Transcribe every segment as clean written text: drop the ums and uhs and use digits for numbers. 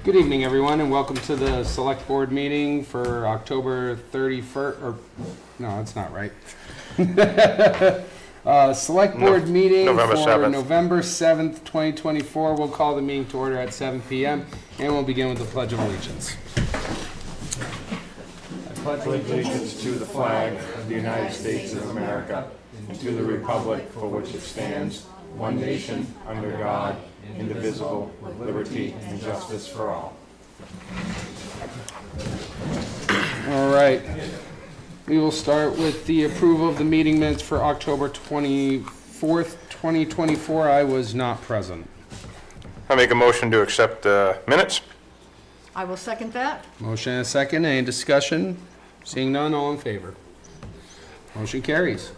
Good evening, everyone, and welcome to the Select Board meeting for October 31st, or, no, that's not right. Select Board meeting November for 7th. November 7th, 2024. We'll call the meeting to order at 7 p.m., and we'll begin with the Pledge of Allegiance. I pledge allegiance to the flag of the United States of America and to the republic for which it stands, one nation, under God, indivisible, with liberty and justice for all. All right. We will start with the approval of the meeting minutes for October 24th, 2024. I was not present. I make a motion to accept the minutes. I will second that. Motion and a second. Any discussion? Seeing none, all in favor. Motion carries.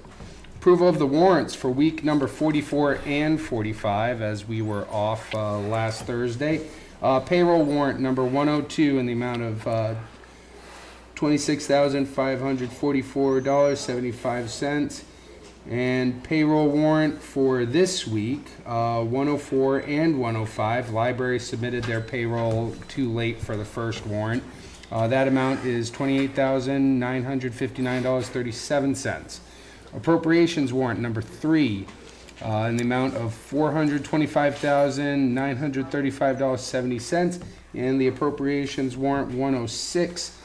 Approval of the warrants for week number 44 and 45, as we were off last Thursday. Payroll warrant number 102 in the amount of $26,544.75. And payroll warrant for this week, 104 and 105. Library submitted their payroll too late for the first warrant. That amount is $28,959.37. Appropriations warrant number 3 in the amount of $425,935.70. And the appropriations warrant 106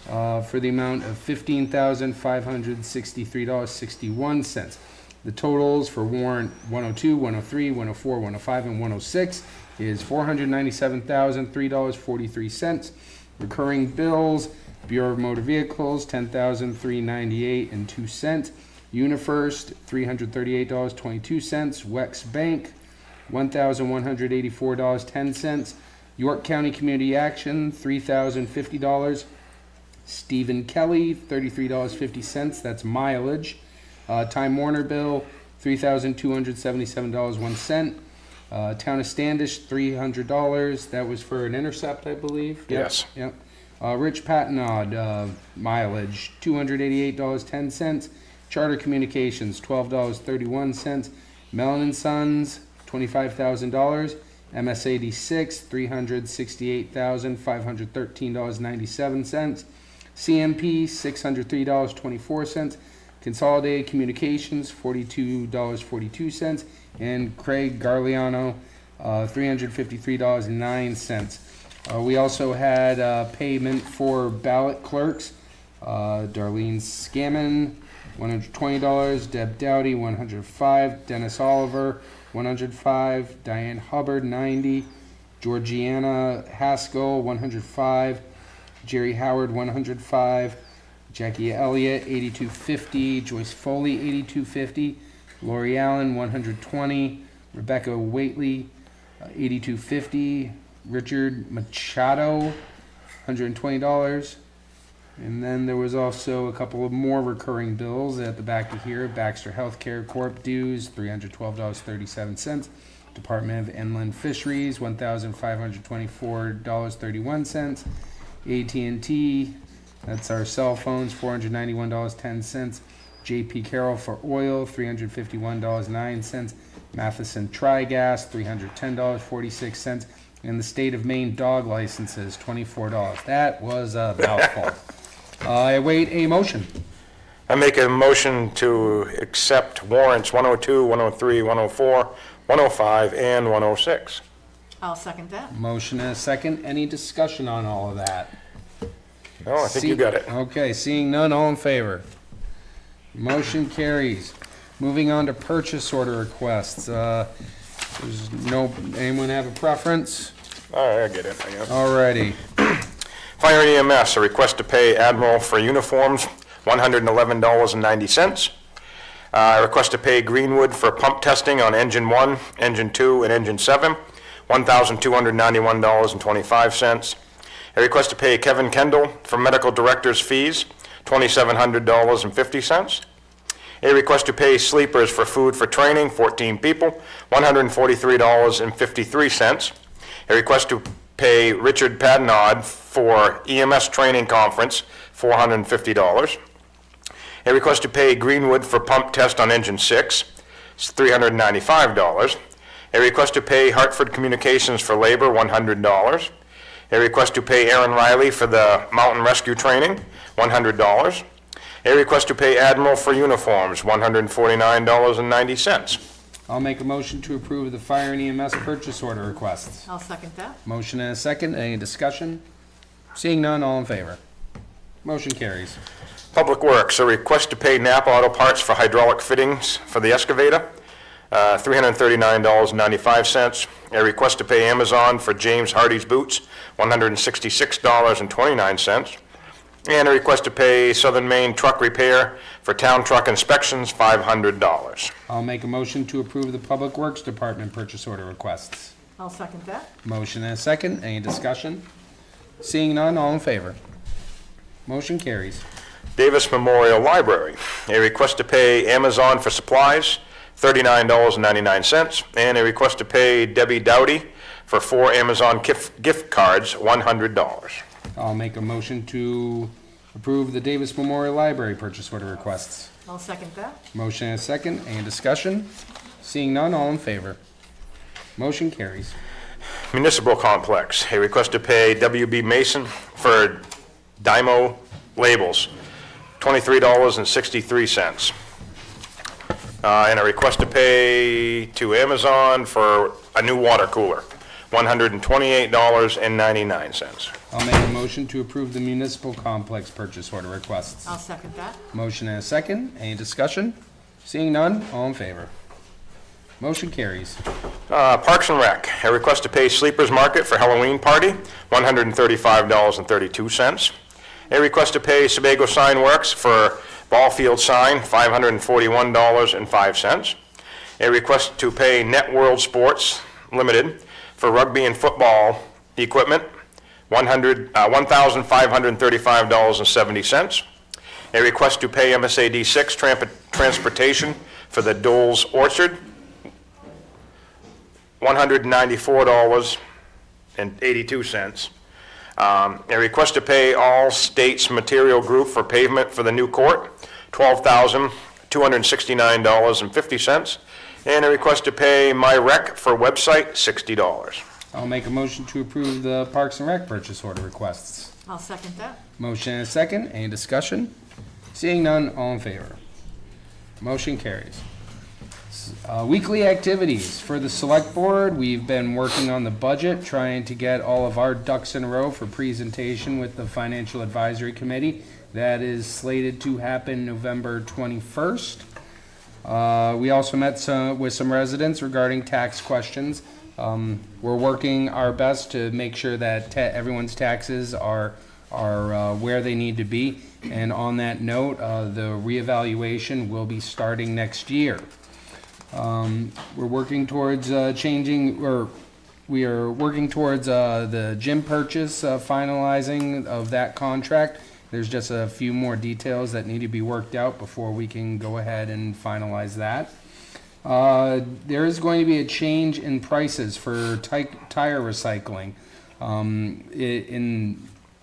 for the amount of $15,563.61. The totals for warrant 102, 103, 104, 105, and 106 is $497,003.43. Recurring bills, Bureau of Motor Vehicles, $10,398.02. UniFirst, $338.22. Wex Bank, $1,184.10. York County Community Action, $3,050. Stephen Kelly, $33.50. That's mileage. Time Warner bill, $3,277.01. Town of Standish, $300. That was for an intercept, I believe. Yep. Yes. Yep. Rich Patenaude, mileage, $288.10. Charter Communications, $12.31. Mellon & Sons, $25,000. MS86, $368,513.97. CMP, $603.24. Consolidated Communications, $42.42. And Craig Garliano, $353.09. We also had payment for ballot clerks. Darlene Scammon, $120. Deb Dowdy, $105. Dennis Oliver, $105. Diane Hubbard, $90. Georgiana Haskell, $105. Jerry Howard, $105. Jackie Elliott, $82.50. Joyce Foley, $82.50. Lori Allen, $120. Rebecca Waitley, $82.50. Richard Machado, $120. And then there was also a couple of more recurring bills at the back of here. Baxter Healthcare Corp. dues, $312.37. Department of Inland Fisheries, $1,524.31. AT&T, that's our cell phones, $491.10. J.P. Carroll for oil, $351.09. Matheson Trigas, $310.46. And the State of Maine dog licenses, $24. That was a mouthful. I await a motion. I make a motion to accept warrants 102, 103, 104, 105, and 106. I'll second that. Motion and a second. Any discussion on all of that? No, I think you got it. Okay, seeing none, all in favor. Motion carries. Moving on to purchase order requests. Anyone have a preference? All right, I get it, I guess. Alrighty. Fire and EMS, a request to pay Admiral for uniforms, $111.90. A request to pay Greenwood for pump testing on engine 1, engine 2, and engine 7, $1,291.25. A request to pay Kevin Kendall for medical director's fees, $2,700.50. A request to pay sleepers for food for training, 14 people, $143.53. A request to pay Richard Patenaude for EMS training conference, $450. A request to pay Greenwood for pump test on engine 6, $395. A request to pay Hartford Communications for labor, $100. A request to pay Aaron Riley for the mountain rescue training, $100. A request to pay Admiral for uniforms, $149.90. I'll make a motion to approve the fire and EMS purchase order requests. I'll second that. Motion and a second. Any discussion? Seeing none, all in favor? Motion carries. Public Works, a request to pay Napa Auto Parts for hydraulic fittings for the excavator, $339.95. A request to pay Amazon for James Hardy's boots, $166.29. And a request to pay Southern Maine Truck Repair for town truck inspections, $500. I'll make a motion to approve the Public Works Department purchase order requests. I'll second that. Motion and a second. Any discussion? Seeing none, all in favor? Motion carries. Davis Memorial Library, a request to pay Amazon for supplies, $39.99. And a request to pay Debbie Dowdy for 4 Amazon gift cards, $100. I'll make a motion to approve the Davis Memorial Library purchase order requests. I'll second that. Motion and a second. Any discussion? Seeing none, all in favor? Motion carries. Municipal Complex, a request to pay WB Mason for Dymo labels, $23.63. And a request to pay to Amazon for a new water cooler, $128.99. I'll make a motion to approve the Municipal Complex purchase order requests. I'll second that. Motion and a second. Any discussion? Seeing none, all in favor? Motion carries. Parks and Rec, a request to pay Sleepers Market for Halloween party, $135.32. A request to pay Sebago Sign Works for ball field sign, $541.05. A request to pay Net World Sports Limited for rugby and football equipment, $1,535.70. A request to pay MSAD 6 transportation for the Dole's Orchard, $194.82. A request to pay All States Material Group for pavement for the new court, $12,269.50. And a request to pay My Rec for website, $60. I'll make a motion to approve the Parks and Rec purchase order requests. I'll second that. Motion and a second. Any discussion? Seeing none, all in favor? Motion carries. Weekly activities for the Select Board. We've been working on the budget, trying to get all of our ducks in a row for presentation with the Financial Advisory Committee. That is slated to happen November 21st. We also met with some residents regarding tax questions. We're working our best to make sure that everyone's taxes are where they need to be. And on that note, the reevaluation will be starting next year. We're working towards we are working towards the gym purchase, finalizing of that contract. There's just a few more details that need to be worked out before we can go ahead and finalize that. There is going to be a change in prices for tire recycling.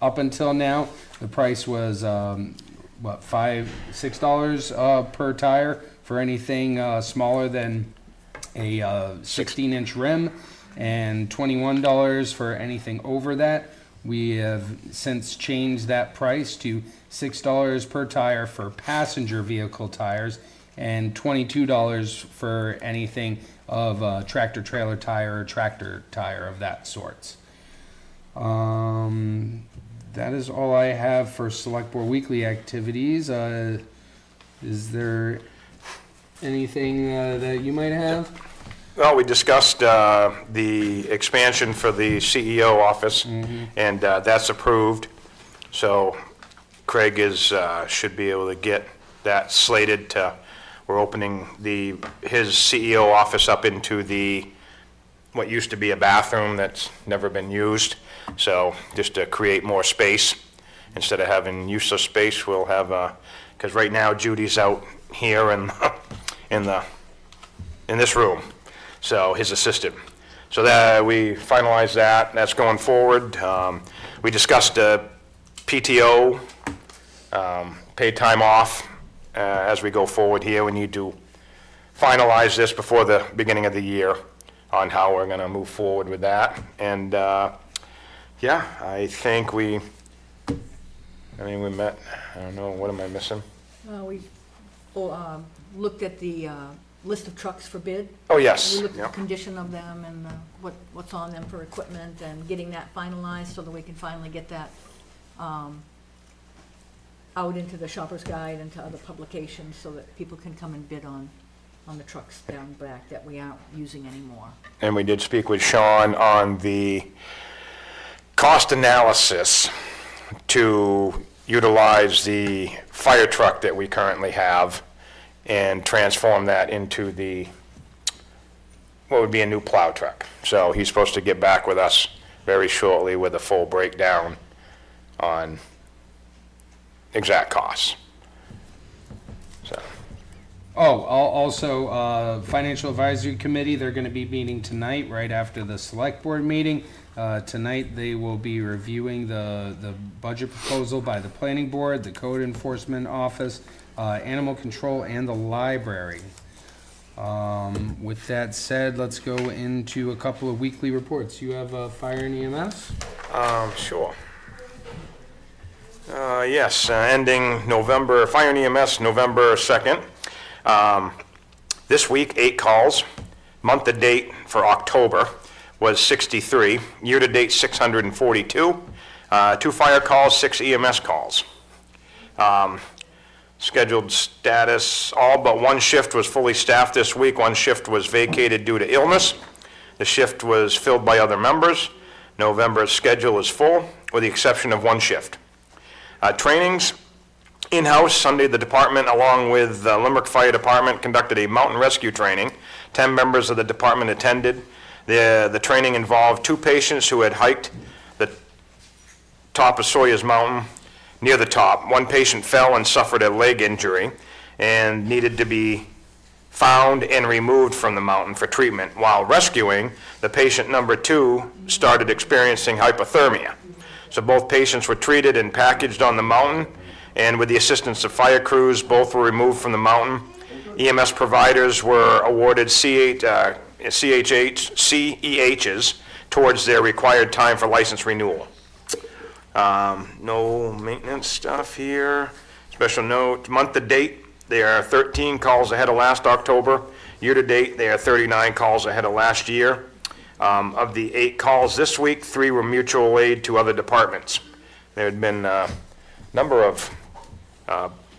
Up until now, the price was $6 per tire for anything smaller than a 16-inch rim, and $21 for anything over that. We have since changed that price to $6 per tire for passenger vehicle tires and $22 for anything of a tractor trailer tire or tractor tire of that sort. That is all I have for Select Board weekly activities. Is there anything that you might have? Well, we discussed the expansion for the CEO office, and that's approved. So Craig should be able to get that slated to, we're opening his CEO office up into what used to be a bathroom that's never been used. So just to create more space, instead of having useless space, we'll have, because right now Judy's out here in this room. So his assistant. So that we finalized that. That's going forward. We discussed PTO, paid time off. As we go forward here, we need to finalize this before the beginning of the year on how we're going to move forward with that. And Yeah, I think we met, I don't know, what am I missing? We looked at the list of trucks for bid. Oh, yes, We looked at yeah. the condition of them and what's on them for equipment and getting that finalized so that we can finally get that out into the shopper's guide and to other publications so that people can come and bid on the trucks down back that we aren't using anymore. And we did speak with Sean on the cost analysis to utilize the fire truck that we currently have and transform that into what would be a new plow truck. So he's supposed to get back with us very shortly with a full breakdown on exact costs. So, Also, Financial Advisory Committee, they're going to be meeting tonight, right after the Select Board meeting. Tonight, they will be reviewing the budget proposal by the Planning Board, the Code Enforcement Office, Animal Control, and the Library. With that said, let's go into a couple of weekly reports. You have Fire and EMS? sure. Yes, ending November, Fire and EMS, November 2nd. This week, 8 calls. Month to date for October was 63. Year to date, 642. 2 fire calls, 6 EMS calls. Scheduled status, all but 1 shift was fully staffed this week. 1 shift was vacated due to illness. The shift was filled by other members. November's schedule is full, with the exception of 1 shift. Trainings, in-house, Sunday the department, along with the Limerick Fire Department, conducted a mountain rescue training. 10 members of the department attended. The training involved 2 patients who had hiked the top of Sawyer's Mountain near the top. 1 patient fell and suffered a leg injury and needed to be found and removed from the mountain for treatment. While rescuing, the patient number 2 started experiencing hypothermia. So both patients were treated and packaged on the mountain, and with the assistance of fire crews, both were removed from the mountain. EMS providers were awarded CEHs towards their required time for license renewal. No maintenance stuff here. Special note, month to date, they are 13 calls ahead of last October. Year to date, they are 39 calls ahead of last year. Of the 8 calls this week, 3 were mutual aid to other departments. There had been a number of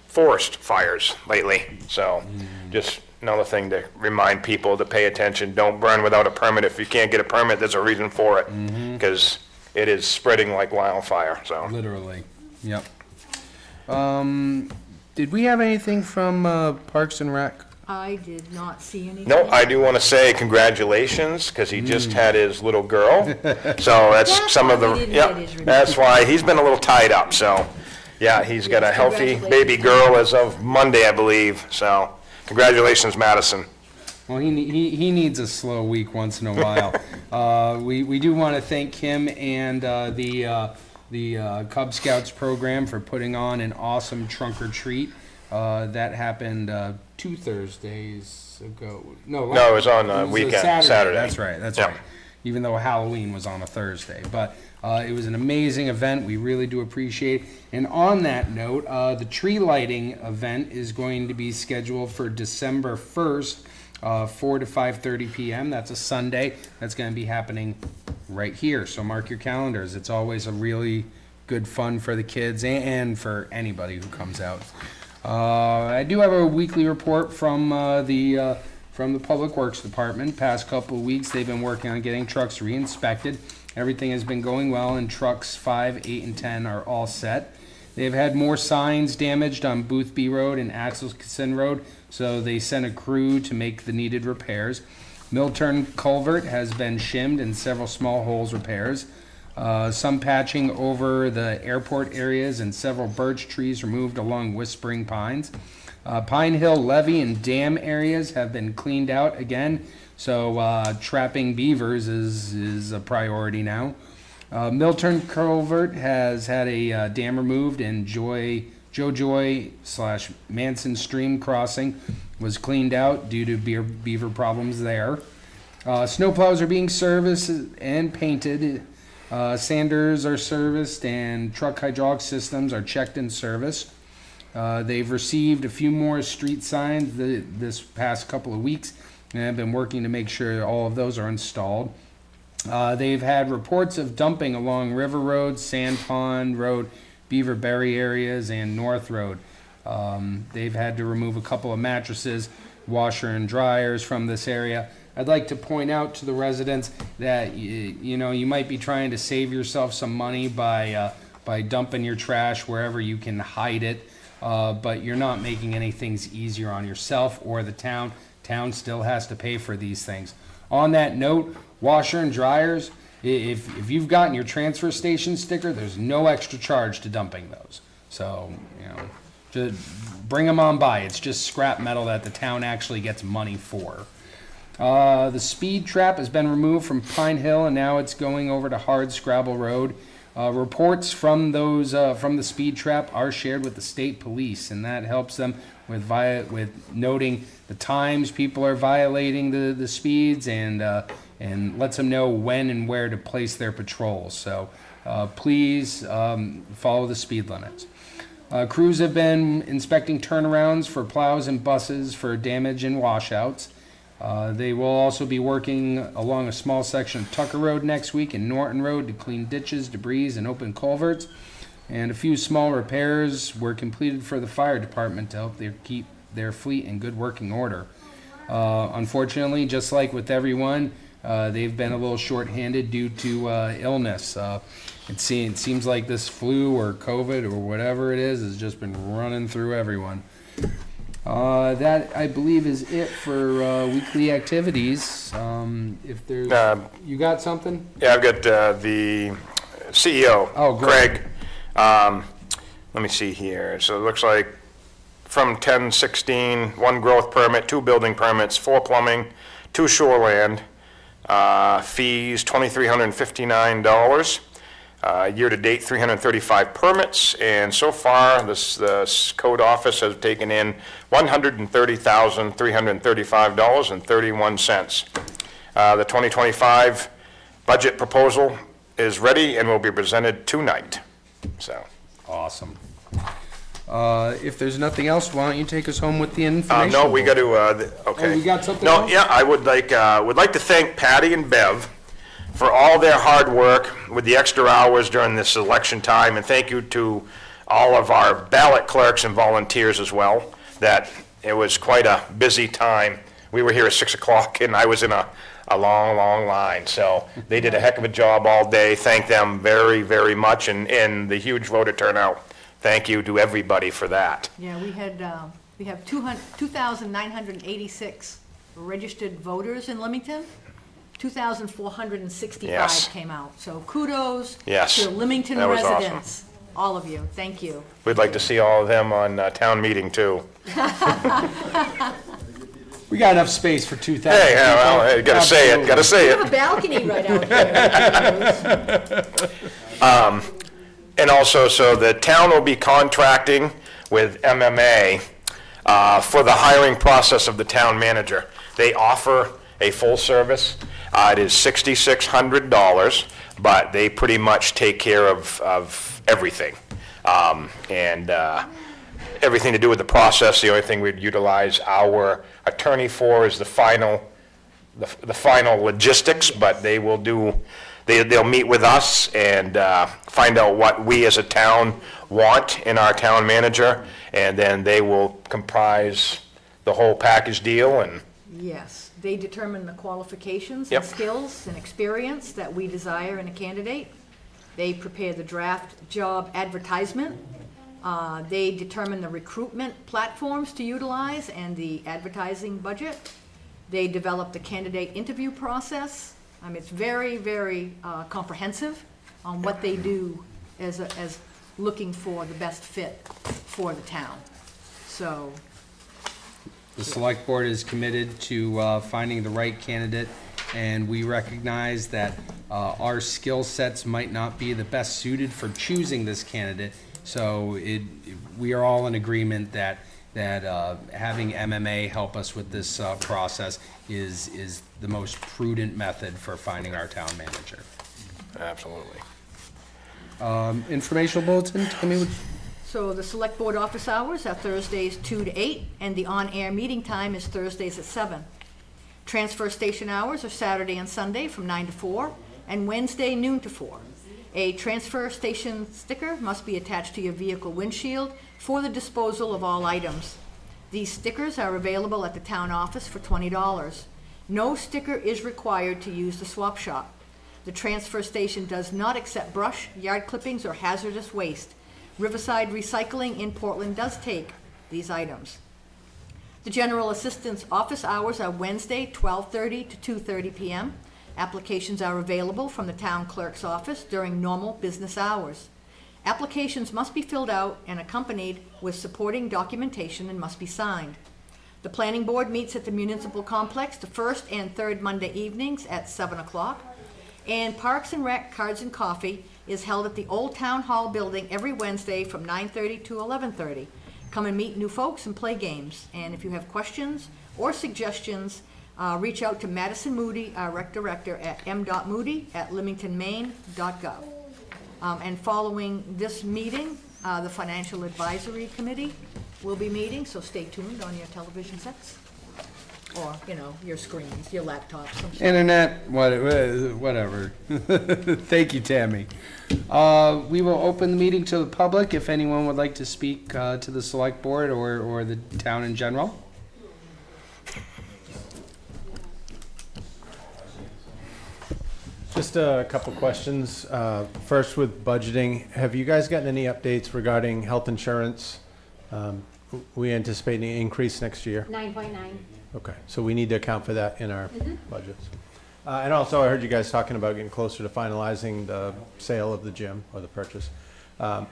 forest fires lately, so just another thing to remind people to pay attention. Don't burn without a permit. If you can't get a permit, there's a reason for it, because it is spreading like wildfire, so. Literally, yep. Did we have anything from Parks and Rec? I did not see anything. No, I do want to say congratulations, because he just had his little girl. So that's some of the, why he didn't get his yeah, review. that's why, he's been a little tied up, so. Yeah, he's got a Yes, healthy baby congratulations. girl as of Monday, I believe, so congratulations, Madison. Well, he needs a slow week once in a while. We do want to thank him and the Cub Scouts program for putting on an awesome trunk or treat. That happened 2 Thursdays ago. No, No, it was on a weekend, Saturday. That's right, that's Yeah. right. Even though Halloween was on a Thursday. But it was an amazing event. We really do appreciate it. And on that note, the tree lighting event is going to be scheduled for December 1st, 4 to 5:30 p.m. That's a Sunday. That's going to be happening right here. So mark your calendars. It's always a really good fun for the kids and for anybody who comes out. I do have a weekly report from the Public Works Department. Past couple of weeks, they've been working on getting trucks re-inspected. Everything has been going well, and trucks 5, 8, and 10 are all set. They've had more signs damaged on Boothby Road and Axelson Road, so they sent a crew to make the needed repairs. Millturn Culvert has been shimmed and several small holes repairs. Some patching over the airport areas and several birch trees removed along Whispering Pines. Pine Hill levee and dam areas have been cleaned out again, so trapping beavers is a priority now. Millturn Culvert has had a dam removed, and Joy / Manson Stream crossing was cleaned out due to beaver problems there. Snowplows are being serviced and painted. Sanders are serviced and truck hydraulic systems are checked in service. They've received a few more street signs this past couple of weeks, and have been working to make sure all of those are installed. They've had reports of dumping along River Road, Sand Pond Road, Beaver Berry areas, and North Road. They've had to remove a couple of mattresses, washer and dryers from this area. I'd like to point out to the residents that you might be trying to save yourself some money by dumping your trash wherever you can hide it, but you're not making anything easier on yourself or the town. Town still has to pay for these things. On that note, washer and dryers, if you've gotten your transfer station sticker, there's no extra charge to dumping those. So, just bring them on by. It's just scrap metal that the town actually gets money for. The speed trap has been removed from Pine Hill, and now it's going over to Hard Scrabble Road. Reports from the speed trap are shared with the state police, and that helps them with noting the times people are violating the speeds, and lets them know when and where to place their patrols. So please follow the speed limits. Crews have been inspecting turnarounds for plows and buses for damage and washouts. They will also be working along a small section of Tucker Road next week and Norton Road to clean ditches, debris, and open culverts. And a few small repairs were completed for the fire department to help keep their fleet in good working order. Unfortunately, just like with everyone, they've been a little short-handed due to illness. It seems like this flu or COVID or whatever it is has just been running through everyone. That, I believe, is it for weekly activities. If there's, you got something? Yeah, I've got the CEO, Oh, great. Greg. Let me see here. So it looks like from 10/16, 1 growth permit, 2 building permits, 4 plumbing, 2 shoreland, fees $2,359. Year-to-date, 335 permits, and so far, the code office has taken in $130,335.31. The 2025 budget proposal is ready and will be presented tonight. So, Awesome. If there's nothing else, why don't you take us home with the information? no, we got to. Okay. Oh, you got something No, else? yeah, I would like to thank Patty and Bev for all their hard work with the extra hours during this election time, and thank you to all of our ballot clerks and volunteers as well, that it was quite a busy time. We were here at 6 o'clock, and I was in a long, long line, so they did a heck of a job all day. Thank them very, very much, and the huge voter turnout. Thank you to everybody for that. Yeah, we have 2,986 registered voters in Limington. 2,465 Yes. came out. So kudos Yes, to Limington that was awesome. residents, all of you. Thank you. We'd like to see all of them on town meeting, too. We got enough space for 2,000. Hey, well, hey, gotta say it, gotta say We it. have a balcony right out there. And also, so the town will be contracting with MMA for the hiring process of the town manager. They offer a full service. It is $6,600, but they pretty much take care of everything. And everything to do with the process. The only thing we'd utilize our attorney for is the final logistics, but they will do, they'll meet with us and find out what we as a town want in our town manager, and then they will comprise the whole package deal. And Yes, they determine the qualifications Yep. and skills and experience that we desire in a candidate. They prepare the draft job advertisement. They determine the recruitment platforms to utilize and the advertising budget. They develop the candidate interview process. It's very, very comprehensive on what they do as looking for the best fit for the town. So, The Select Board is committed to finding the right candidate, and we recognize that our skill sets might not be the best suited for choosing this candidate. So we are all in agreement that having MMA help us with this process is the most prudent method for finding our town manager. Absolutely. Informational bulletin, Tammy, would So the Select Board office hours are Thursdays 2 to 8, and the on-air meeting time is Thursdays at 7. Transfer station hours are Saturday and Sunday from 9 to 4, and Wednesday noon to 4. A transfer station sticker must be attached to your vehicle windshield for the disposal of all items. These stickers are available at the town office for $20. No sticker is required to use the swap shop. The transfer station does not accept brush, yard clippings, or hazardous waste. Riverside Recycling in Portland does take these items. The general assistance office hours are Wednesday, 12:30 to 2:30 p.m. Applications are available from the town clerk's office during normal business hours. Applications must be filled out and accompanied with supporting documentation and must be signed. The planning board meets at the municipal complex the first and third Monday evenings at 7 o'clock. And Parks and Rec Cards and Coffee is held at the Old Town Hall building every Wednesday from 9:30 to 11:30. Come and meet new folks and play games. And if you have questions or suggestions, reach out to Madison Moody, our rec director, at m.moody@limingtonmaine.gov. And following this meeting, the Financial Advisory Committee will be meeting, so stay tuned on your television sets. Or, your screens, your laptops. some shit. internet, whatever. Thank you, Tammy. We will open the meeting to the public if anyone would like to speak to the select board or the town in general. Just a couple questions. First, with budgeting, have you guys gotten any updates regarding health insurance? We anticipate an increase next year. 9.9. Okay, so we need to account for that in our budgets. And also, I heard you guys talking about getting closer to finalizing the sale of the gym or the purchase. Have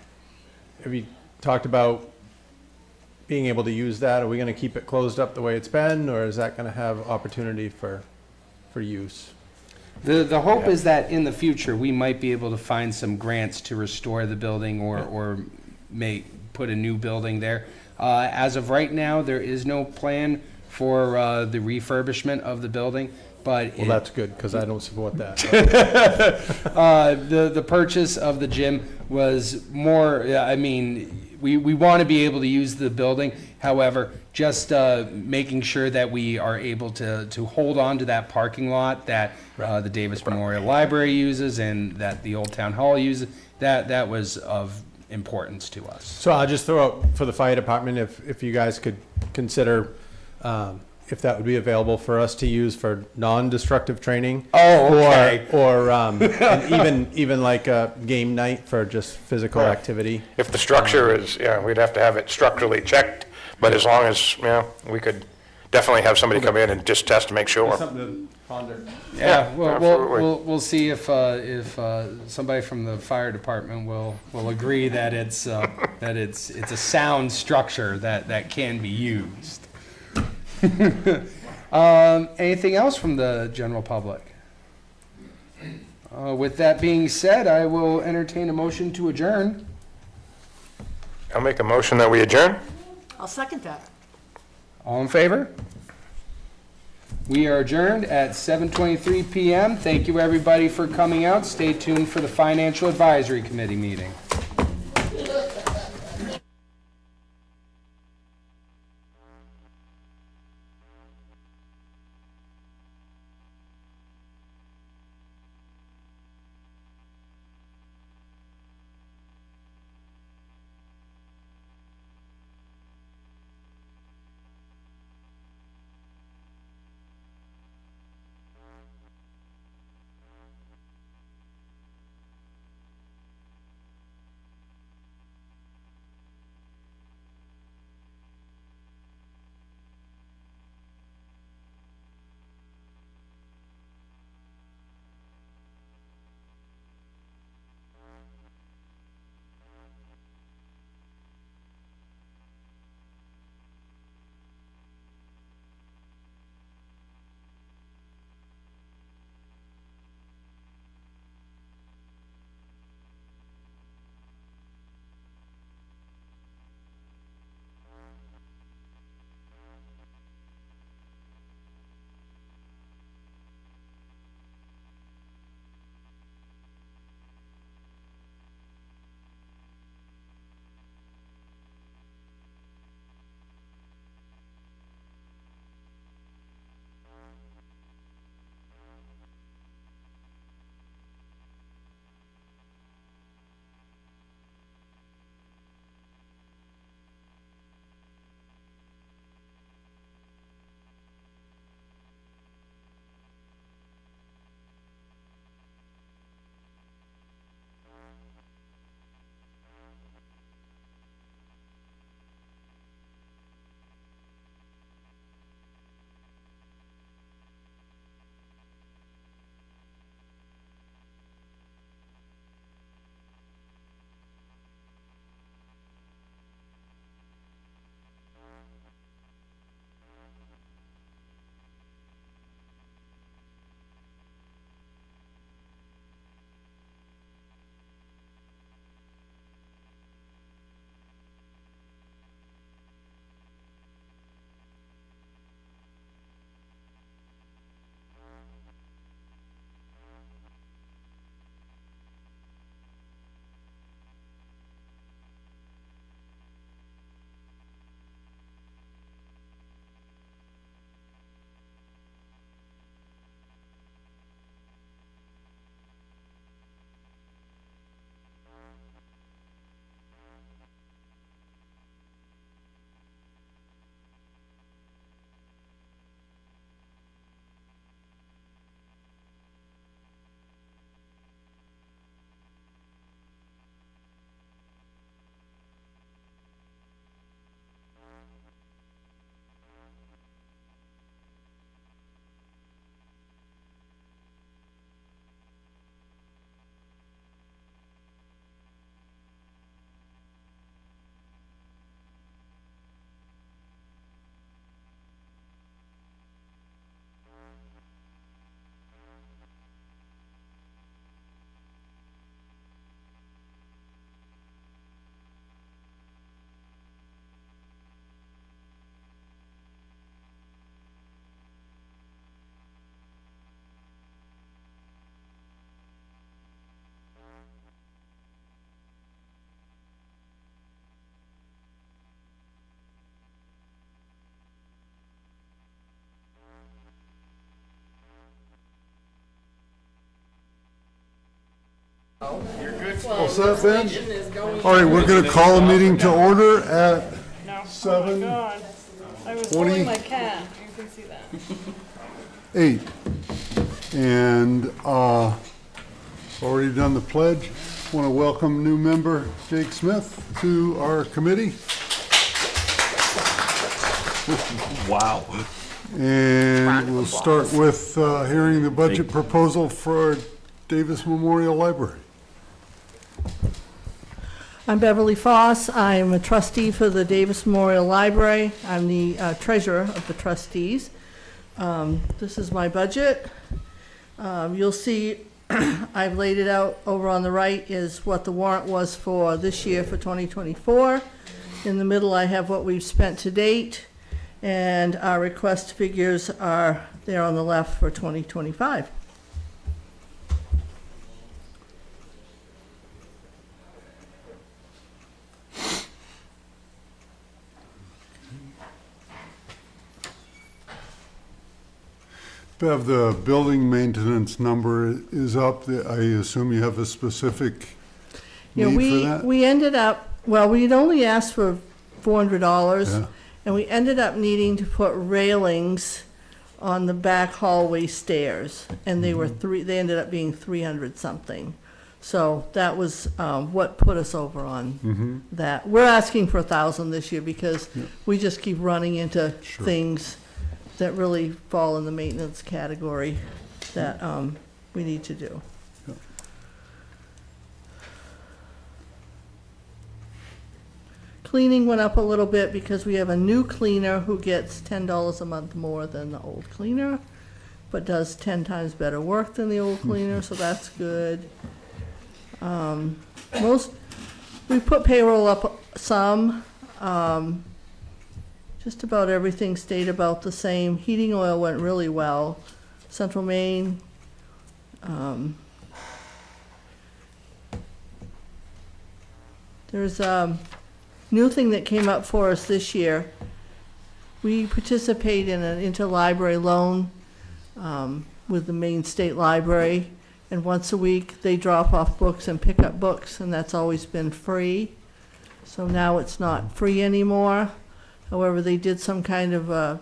you talked about being able to use that? Are we going to keep it closed up the way it's been, or is that going to have opportunity for use? The hope is that in the future, we might be able to find some grants to restore the building or put a new building there. As of right now, there is no plan for the refurbishment of the building, but Well, that's good, because I don't support that. the purchase of the gym was more, we want to be able to use the building. However, just making sure that we are able to hold on to that parking lot that the Davis Memorial Library uses and that the Old Town Hall uses, that was of importance to us. So I'll just throw out for the fire department, if you guys could consider if that would be available for us to use for non-destructive training. Oh, okay. Or and even like a game night for just physical activity. If the structure is, we'd have to have it structurally checked, but as long as, we could definitely have somebody come in and just test to make sure. Something to ponder. Yeah, absolutely. we'll see if somebody from the fire department will agree that it's a sound structure that can be used. Anything else from the general public? With that being said, I will entertain a motion to adjourn. I'll make a motion that we adjourn. I'll second that. All in favor? We are adjourned at 7:23 p.m. Thank you, everybody, for coming out. Stay tuned for the Financial Advisory Committee meeting. All set, Ben? All right, we're going to call a meeting to order at No. 7:20. Oh my God. I was holding my cat. You can see that. 8. And already done the pledge. Want to welcome new member Jake Smith to our committee. Wow. And we'll start with hearing the budget proposal for Davis Memorial Library. I'm Beverly Foss. I'm a trustee for the Davis Memorial Library. I'm the treasurer of the trustees. This is my budget. You'll see I've laid it out over on the right is what the warrant was for this year for 2024. In the middle, I have what we've spent to date, and our request figures are there on the left for 2025. Bev, the building maintenance number is up. I assume you have a specific Yeah, need for that? we ended up, well, we'd only asked for $400, Yeah. and we ended up needing to put railings on the back hallway stairs, and they were they ended up being 300 something. So that was what put us over on that. We're asking for 1,000 this year because we just keep running into Sure. things that really fall in the maintenance category that we need to do. Cleaning went up a little bit because we have a new cleaner who gets $10 a month more than the old cleaner, but does 10 times better work than the old cleaner, so that's good. We put payroll up some. Just about everything stayed about the same. Heating oil went really well. Central Maine. There's a new thing that came up for us this year. We participate in an interlibrary loan with the Maine State Library, and once a week they drop off books and pick up books, and that's always been free. So now it's not free anymore. However, they did some kind of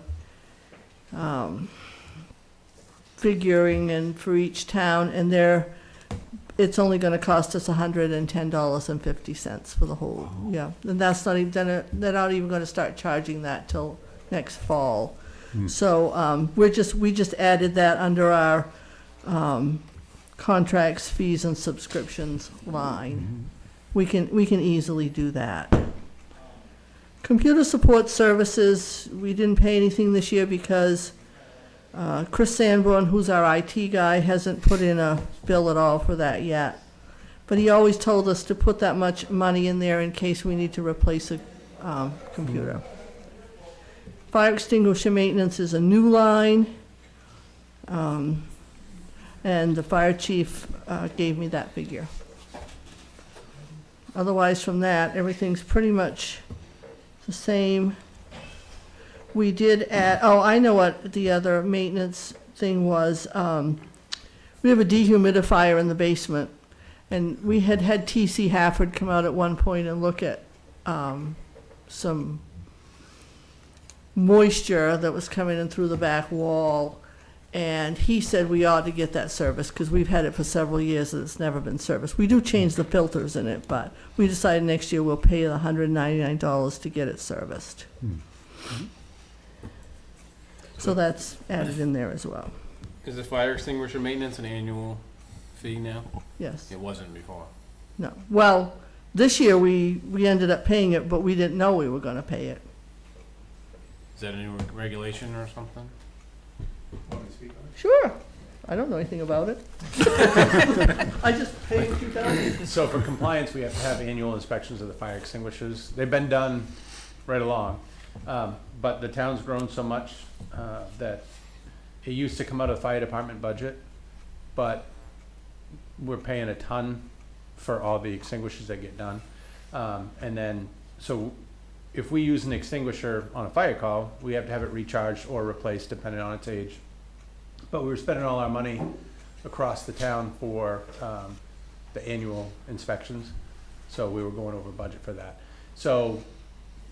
figuring and for each town, and it's only going to cost us $110.50 for the whole. Yeah, and that's not even they're not even going to start charging that till next fall. So we just added that under our contracts, fees, and subscriptions line. We can easily do that. Computer support services, we didn't pay anything this year because Chris Sanborn, who's our IT guy, hasn't put in a bill at all for that yet. But he always told us to put that much money in there in case we need to replace a computer. Fire extinguisher maintenance is a new line. And the fire chief gave me that figure. Otherwise, from that, everything's pretty much the same. We did add, I know what the other maintenance thing was. We have a dehumidifier in the basement, and we had TC Hafford come out at one point and look at some moisture that was coming in through the back wall, and he said we ought to get that serviced because we've had it for several years and it's never been serviced. We do change the filters in it, but we decided next year we'll pay the $199 to get it serviced. So that's added in there as well. Is the fire extinguisher maintenance an annual fee now? Yes. It wasn't before. No. Well, this year we ended up paying it, but we didn't know we were going to pay it. Is that a new regulation or something? Sure. I don't know anything about it. I just paid $2,000. So for compliance, we have to have annual inspections of the fire extinguishers. They've been done right along. But the town's grown so much that it used to come out of the fire department budget, but we're paying a ton for all the extinguishers that get done. And then, so if we use an extinguisher on a fire call, we have to have it recharged or replaced depending on its age. But we were spending all our money across the town for the annual inspections. So we were going over budget for that. So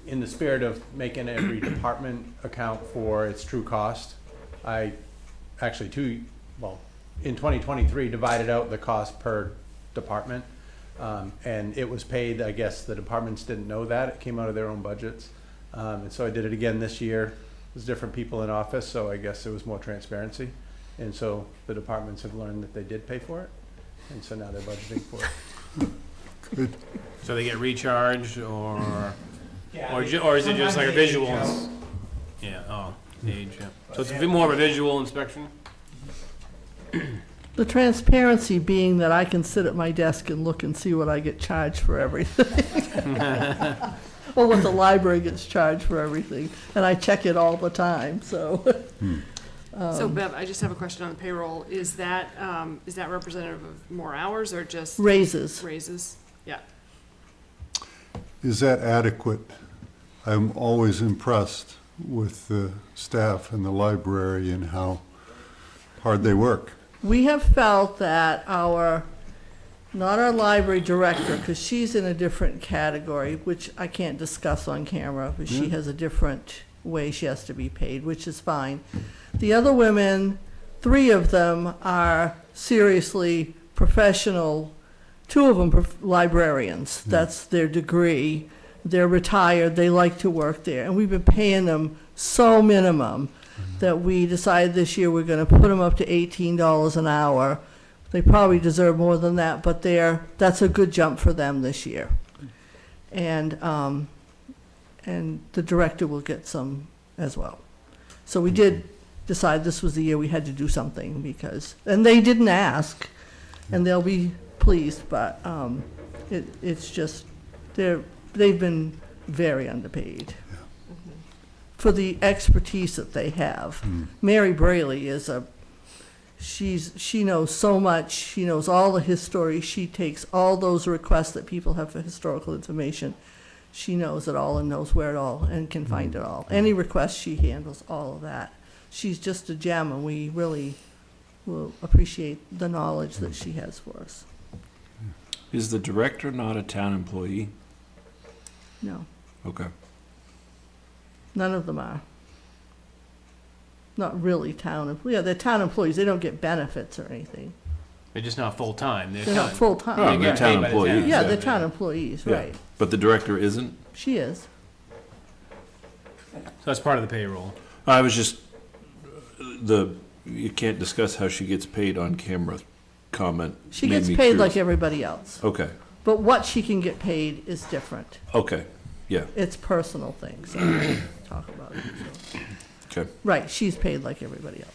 in the spirit of making every department account for its true cost, I actually in 2023 divided out the cost per department. And it was paid, I guess the departments didn't know that. It came out of their own budgets. And so I did it again this year. There's different people in office, so I guess there was more transparency. And so the departments have learned that they did pay for it. And so now they're budgeting for it. Good. So they get recharged, or is it just like a visual? Yeah. Oh, age. Yeah. So it's a bit more of a visual inspection. The transparency being that I can sit at my desk and look and see what I get charged for everything. Or what the library gets charged for everything, and I check it all the time, so. So Bev, I just have a question on the payroll. Is that representative of more hours or just Raises. raises? Yeah. Is that adequate? I'm always impressed with the staff in the library and how hard they work. We have felt that not our library director, because she's in a different category, which I can't discuss on camera, but she has a different way she has to be paid, which is fine. The other women, 3 of them are seriously professional, 2 of them librarians. That's their degree. They're retired, they like to work there, and we've been paying them so minimum that we decided this year we're gonna put them up to $18 an hour. They probably deserve more than that, but that's a good jump for them this year. And the director will get some as well. So we did decide this was the year we had to do something and they didn't ask, and they'll be pleased, but it's just, they've been very underpaid for the expertise that they have. Mary Braley is she knows so much. She knows all the history. She takes all those requests that people have for historical information. She knows it all and knows where it all and can find it all. Any request, she handles all of that. She's just a gem, and we really will appreciate the knowledge that she has for us. Is the director not a town employee? No, Okay. none of them are. Not really they're town employees. They don't get benefits or anything. They're just not full time. They're not full-time. Oh, they're paid town by the employees. town. Yeah, they're town employees, Yeah. right. But the director isn't? She is. So that's part of the payroll. I was just, you can't discuss how she gets paid on camera comment. She made gets me paid like curious. everybody else. Okay, But what she can get paid is different. okay, yeah, It's personal things. So I don't talk about it. So. okay. Right, she's paid like everybody else.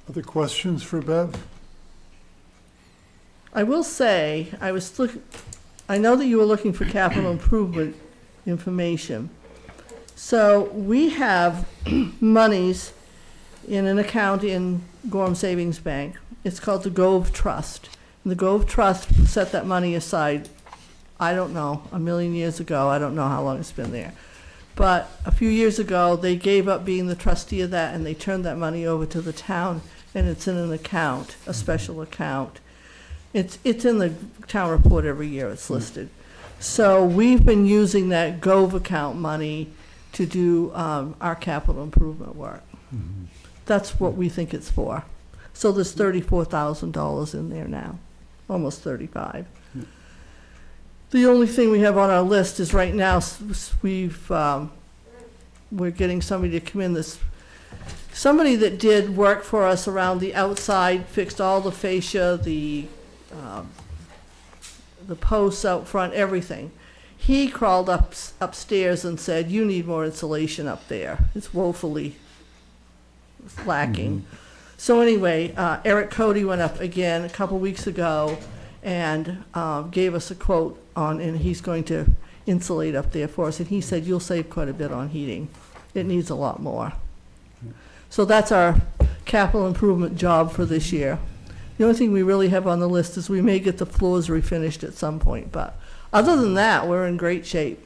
Other questions for Bev? I will say, I know that you were looking for capital improvement information. So we have monies in an account in Gorham Savings Bank. It's called the Gove Trust. And the Gove Trust set that money aside, I don't know, a million years ago. I don't know how long it's been there. But a few years ago, they gave up being the trustee of that, and they turned that money over to the town, and it's in an account, a special account. It's in the town report every year, it's listed. So we've been using that Gove account money to do our capital improvement work. That's what we think it's for. So there's $34,000 in there now, almost 35. The only thing we have on our list is right now, we're getting somebody to come in, somebody that did work for us around the outside, fixed all the fascia, the posts out front, everything. He crawled upstairs and said, "You need more insulation up there. It's woefully lacking." So anyway, Eric Cody went up again a couple weeks ago and gave us a quote and he's going to insulate up there for us. And he said, "You'll save quite a bit on heating. It needs a lot more." So that's our capital improvement job for this year. The only thing we really have on the list is we may get the floors refinished at some point, but other than that, we're in great shape,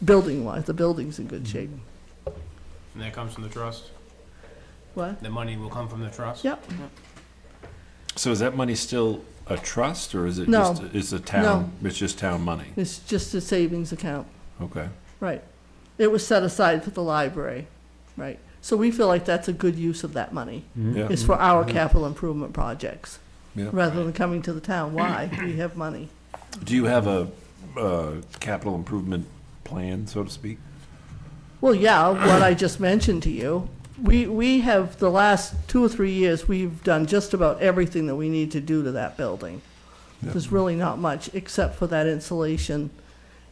building-wise. The building's in good shape. And that comes from the trust? What? The money will come from the trust? Yep. So is that money still a trust, or is it No. just, it's a town, it's just town money? It's just a savings account, Okay. right. It was set aside for the library, right. So we feel like that's a good use of that money. Yeah. It's for our capital improvement projects, Yeah. rather than coming to the town. Why? We have money. Do you have a capital improvement plan, so to speak? Well, yeah, what I just mentioned to you. We have, the last 2 or 3 years, we've done just about everything that we need to do to that building. Yeah. There's really not much, except for that insulation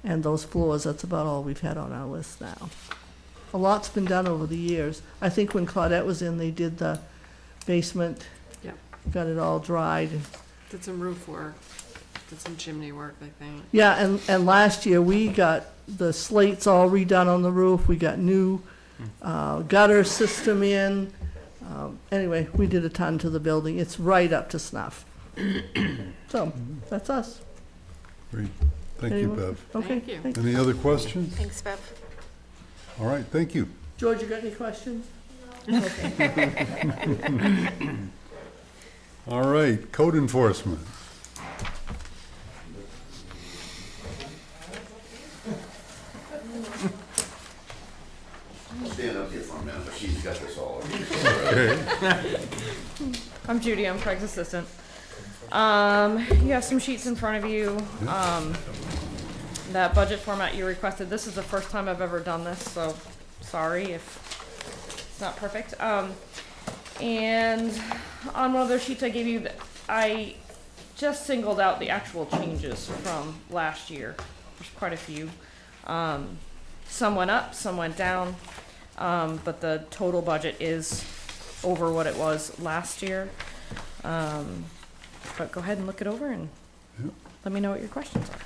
and those floors. That's about all we've had on our list now. A lot's been done over the years. I think when Claudette was in, they did the basement. Yep. Got it all dried. Did some roof work, did some chimney work, I think. Yeah, and last year, we got the slates all redone on the roof. We got new gutter system in. Anyway, we did a ton to the building. It's right up to snuff. So, that's us. Great. Thank you, Anyone? Bev. Okay. Thank you. thanks. Any other questions? Thanks, Bev. All right, thank you. George, you got any questions? Okay. All right, code enforcement. Stand up here for a minute, she's got this all. Okay. I'm Judy, I'm Craig's assistant. You have some sheets in front of you. That budget format you requested, this is the first time I've ever done this, so sorry if it's not perfect. And on one of those sheets I gave you, I just singled out the actual changes from last year. There's quite a few. Some went up, some went down, but the total budget is over what it was last year. But go ahead and look it over and Yep. let me know what your questions are.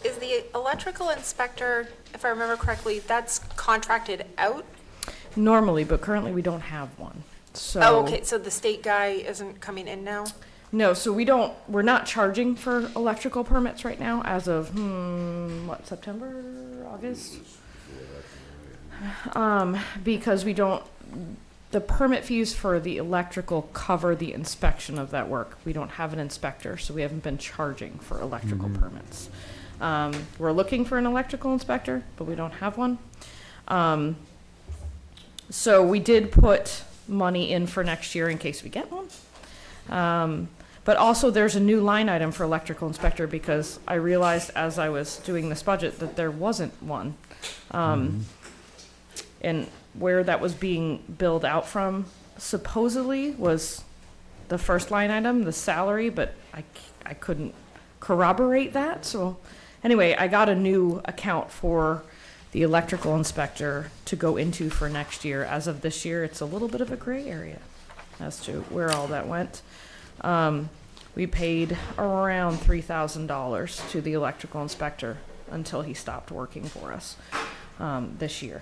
Is the electrical inspector, if I remember correctly, that's contracted out? Normally, but currently we don't have one. So Oh, okay, so the state guy isn't coming in now? no, so we're not charging for electrical permits right now as of September, August? Because the permit fees for the electrical cover the inspection of that work. We don't have an inspector, so we haven't been charging for electrical permits. We're looking for an electrical inspector, but we don't have one. So we did put money in for next year in case we get one. But also there's a new line item for electrical inspector because I realized as I was doing this budget that there wasn't one. And where that was being billed out from supposedly was the first line item, the salary, but I couldn't corroborate that. So anyway, I got a new account for the electrical inspector to go into for next year. As of this year, it's a little bit of a gray area as to where all that went. We paid around $3,000 to the electrical inspector until he stopped working for us this year.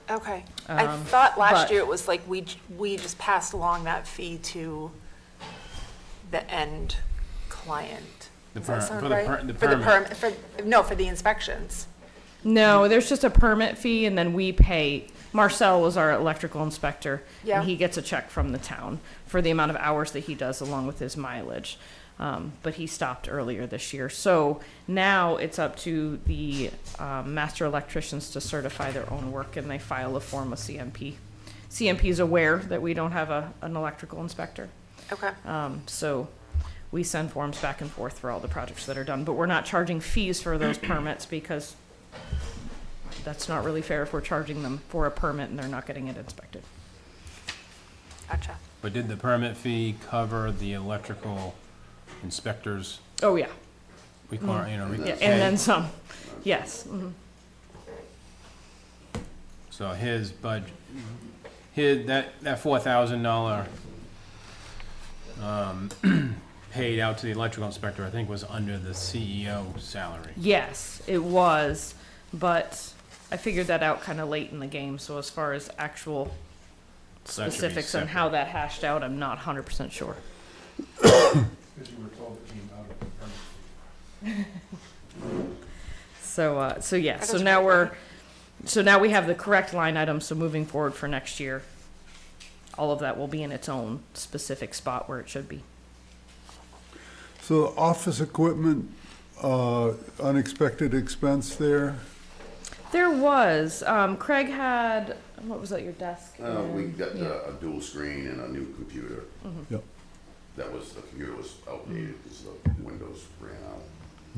Okay. I thought but- last year it was like we just passed along that fee to the end client. Does that sound right? For the inspections. No, there's just a permit fee, and then we pay. Marcel was our electrical inspector, Yeah. and he gets a check from the town for the amount of hours that he does along with his mileage. But he stopped earlier this year. So now it's up to the master electricians to certify their own work, and they file a form with CMP. CMP is aware that we don't have an electrical inspector. Okay. So we send forms back and forth for all the projects that are done, but we're not charging fees for those permits because that's not really fair if we're charging them for a permit and they're not getting it inspected. Gotcha. But did the permit fee cover the electrical inspectors? Oh, yeah. Yeah, Yeah, and then some. Yes. Mhm. So his budget, that $4,000 paid out to the electrical inspector, I think was under the CEO salary. Yes, it was, but I figured that out kind of late in the game, so as far as actual So that should be specifics on separate. how that hashed out, I'm not 100% sure. Because you were told it came out of the permit. So yeah, so now we have the correct line item, so moving forward for next year, all of that will be in its own specific spot where it should be. So office equipment, unexpected expense there? There was, Craig had, what was that, your desk? We and- got yeah. a dual screen and a new computer. Yep. The computer was outdated because the Windows ran out.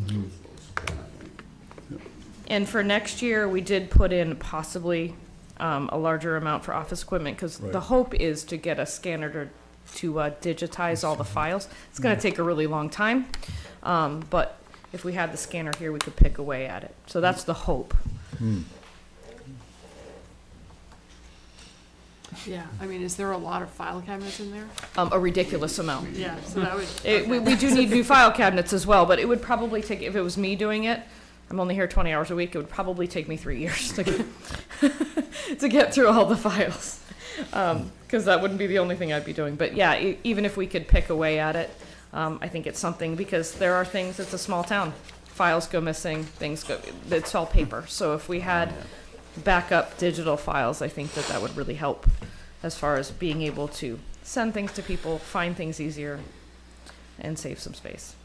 So it was down, I think. And for next year, we did put in possibly a larger amount for office equipment, because the Right. hope is to get a scanner to digitize all the files. It's gonna take a really long time, but if we had the scanner here, we could pick away at it. So that's the hope. Yeah, I mean, is there a lot of file cabinets in there? A ridiculous amount. Yeah, so that would. We do need new file cabinets as well, but it would probably take, if it was me doing it, I'm only here 20 hours a week, it would probably take me 3 years to get, to get through all the files. Because that wouldn't be the only thing I'd be doing. But yeah, even if we could pick away at it, I think it's something, because there are things, it's a small town. Files go missing, things go, it's all paper. So if we had backup digital files, I think that would really help as far as being able to send things to people, find things easier, and save some space.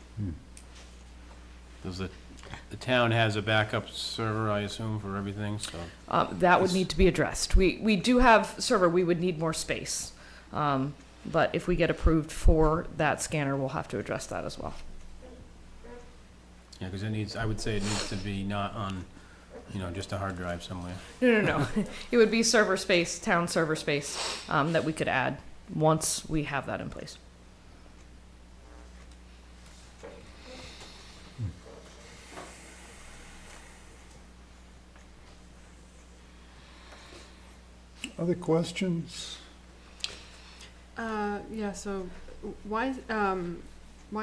Does the town has a backup server, I assume, for everything, so. That would need to be addressed. We do have server, we would need more space. But if we get approved for that scanner, we'll have to address that as well. Yeah, because I would say it needs to be not on, just a hard drive somewhere. No. It would be server space, town server space, that we could add once we have that in place. Other questions? Yeah, so why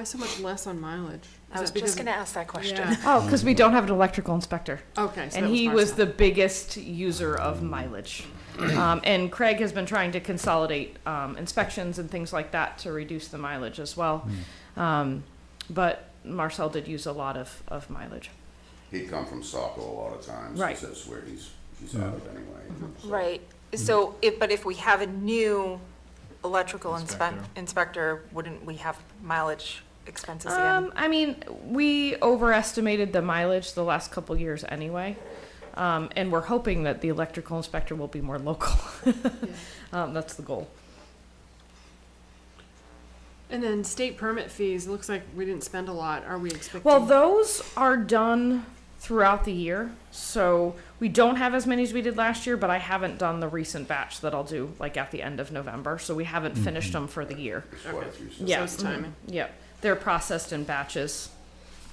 so much less on mileage? I was just gonna ask that question. Yeah. Oh, because we don't have an electrical inspector. Okay. So And that he part was of the biggest user of mileage. And Craig has been trying to consolidate inspections and things like that to reduce the mileage as well. But Marcel did use a lot of mileage. He'd come from Saco a lot of times. Right. So that's where he's out of anyway. So- Right, so if we have a new electrical inspector, wouldn't we have mileage expenses again? I mean, we overestimated the mileage the last couple years anyway. And we're hoping that the electrical inspector will be more local. That's the goal. And then state permit fees, it looks like we didn't spend a lot. Are we expecting? Well, those are done throughout the year. So we don't have as many as we did last year, but I haven't done the recent batch that I'll do like at the end of November. So we haven't finished them for the year. There's quite a few. So Yeah. it's timing. Yeah. They're processed in batches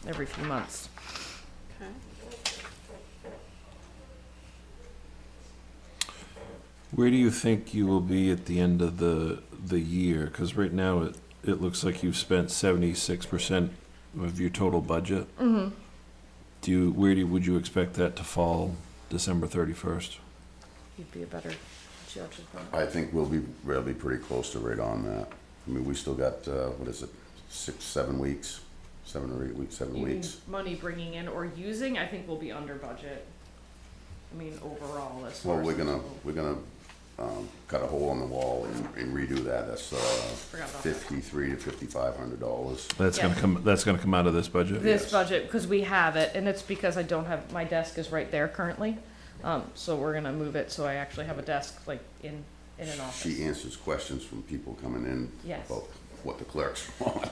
every few months. Okay. Where do you think you will be at the end of the year? Because right now it looks like you've spent 76% of your total budget. Mm-hmm. Would you expect that to fall December 31st? You'd be a better judge of that. I think we'll be pretty close to right on that. I mean, we still got, 7 weeks? 7 or 8 weeks, 7 You mean weeks. money bringing in or using, I think we'll be under budget. I mean, overall, as far Well, as. we're gonna cut a hole in the wall and redo that. That's Forgot about that. $5,300 to $5,500. That's Yeah. gonna come out of this budget? This Yes. budget, because we have it, and it's because I don't have, my desk is right there currently. So we're gonna move it, so I actually have a desk like in an office. She answers questions from people coming in Yes. about what the clerks want.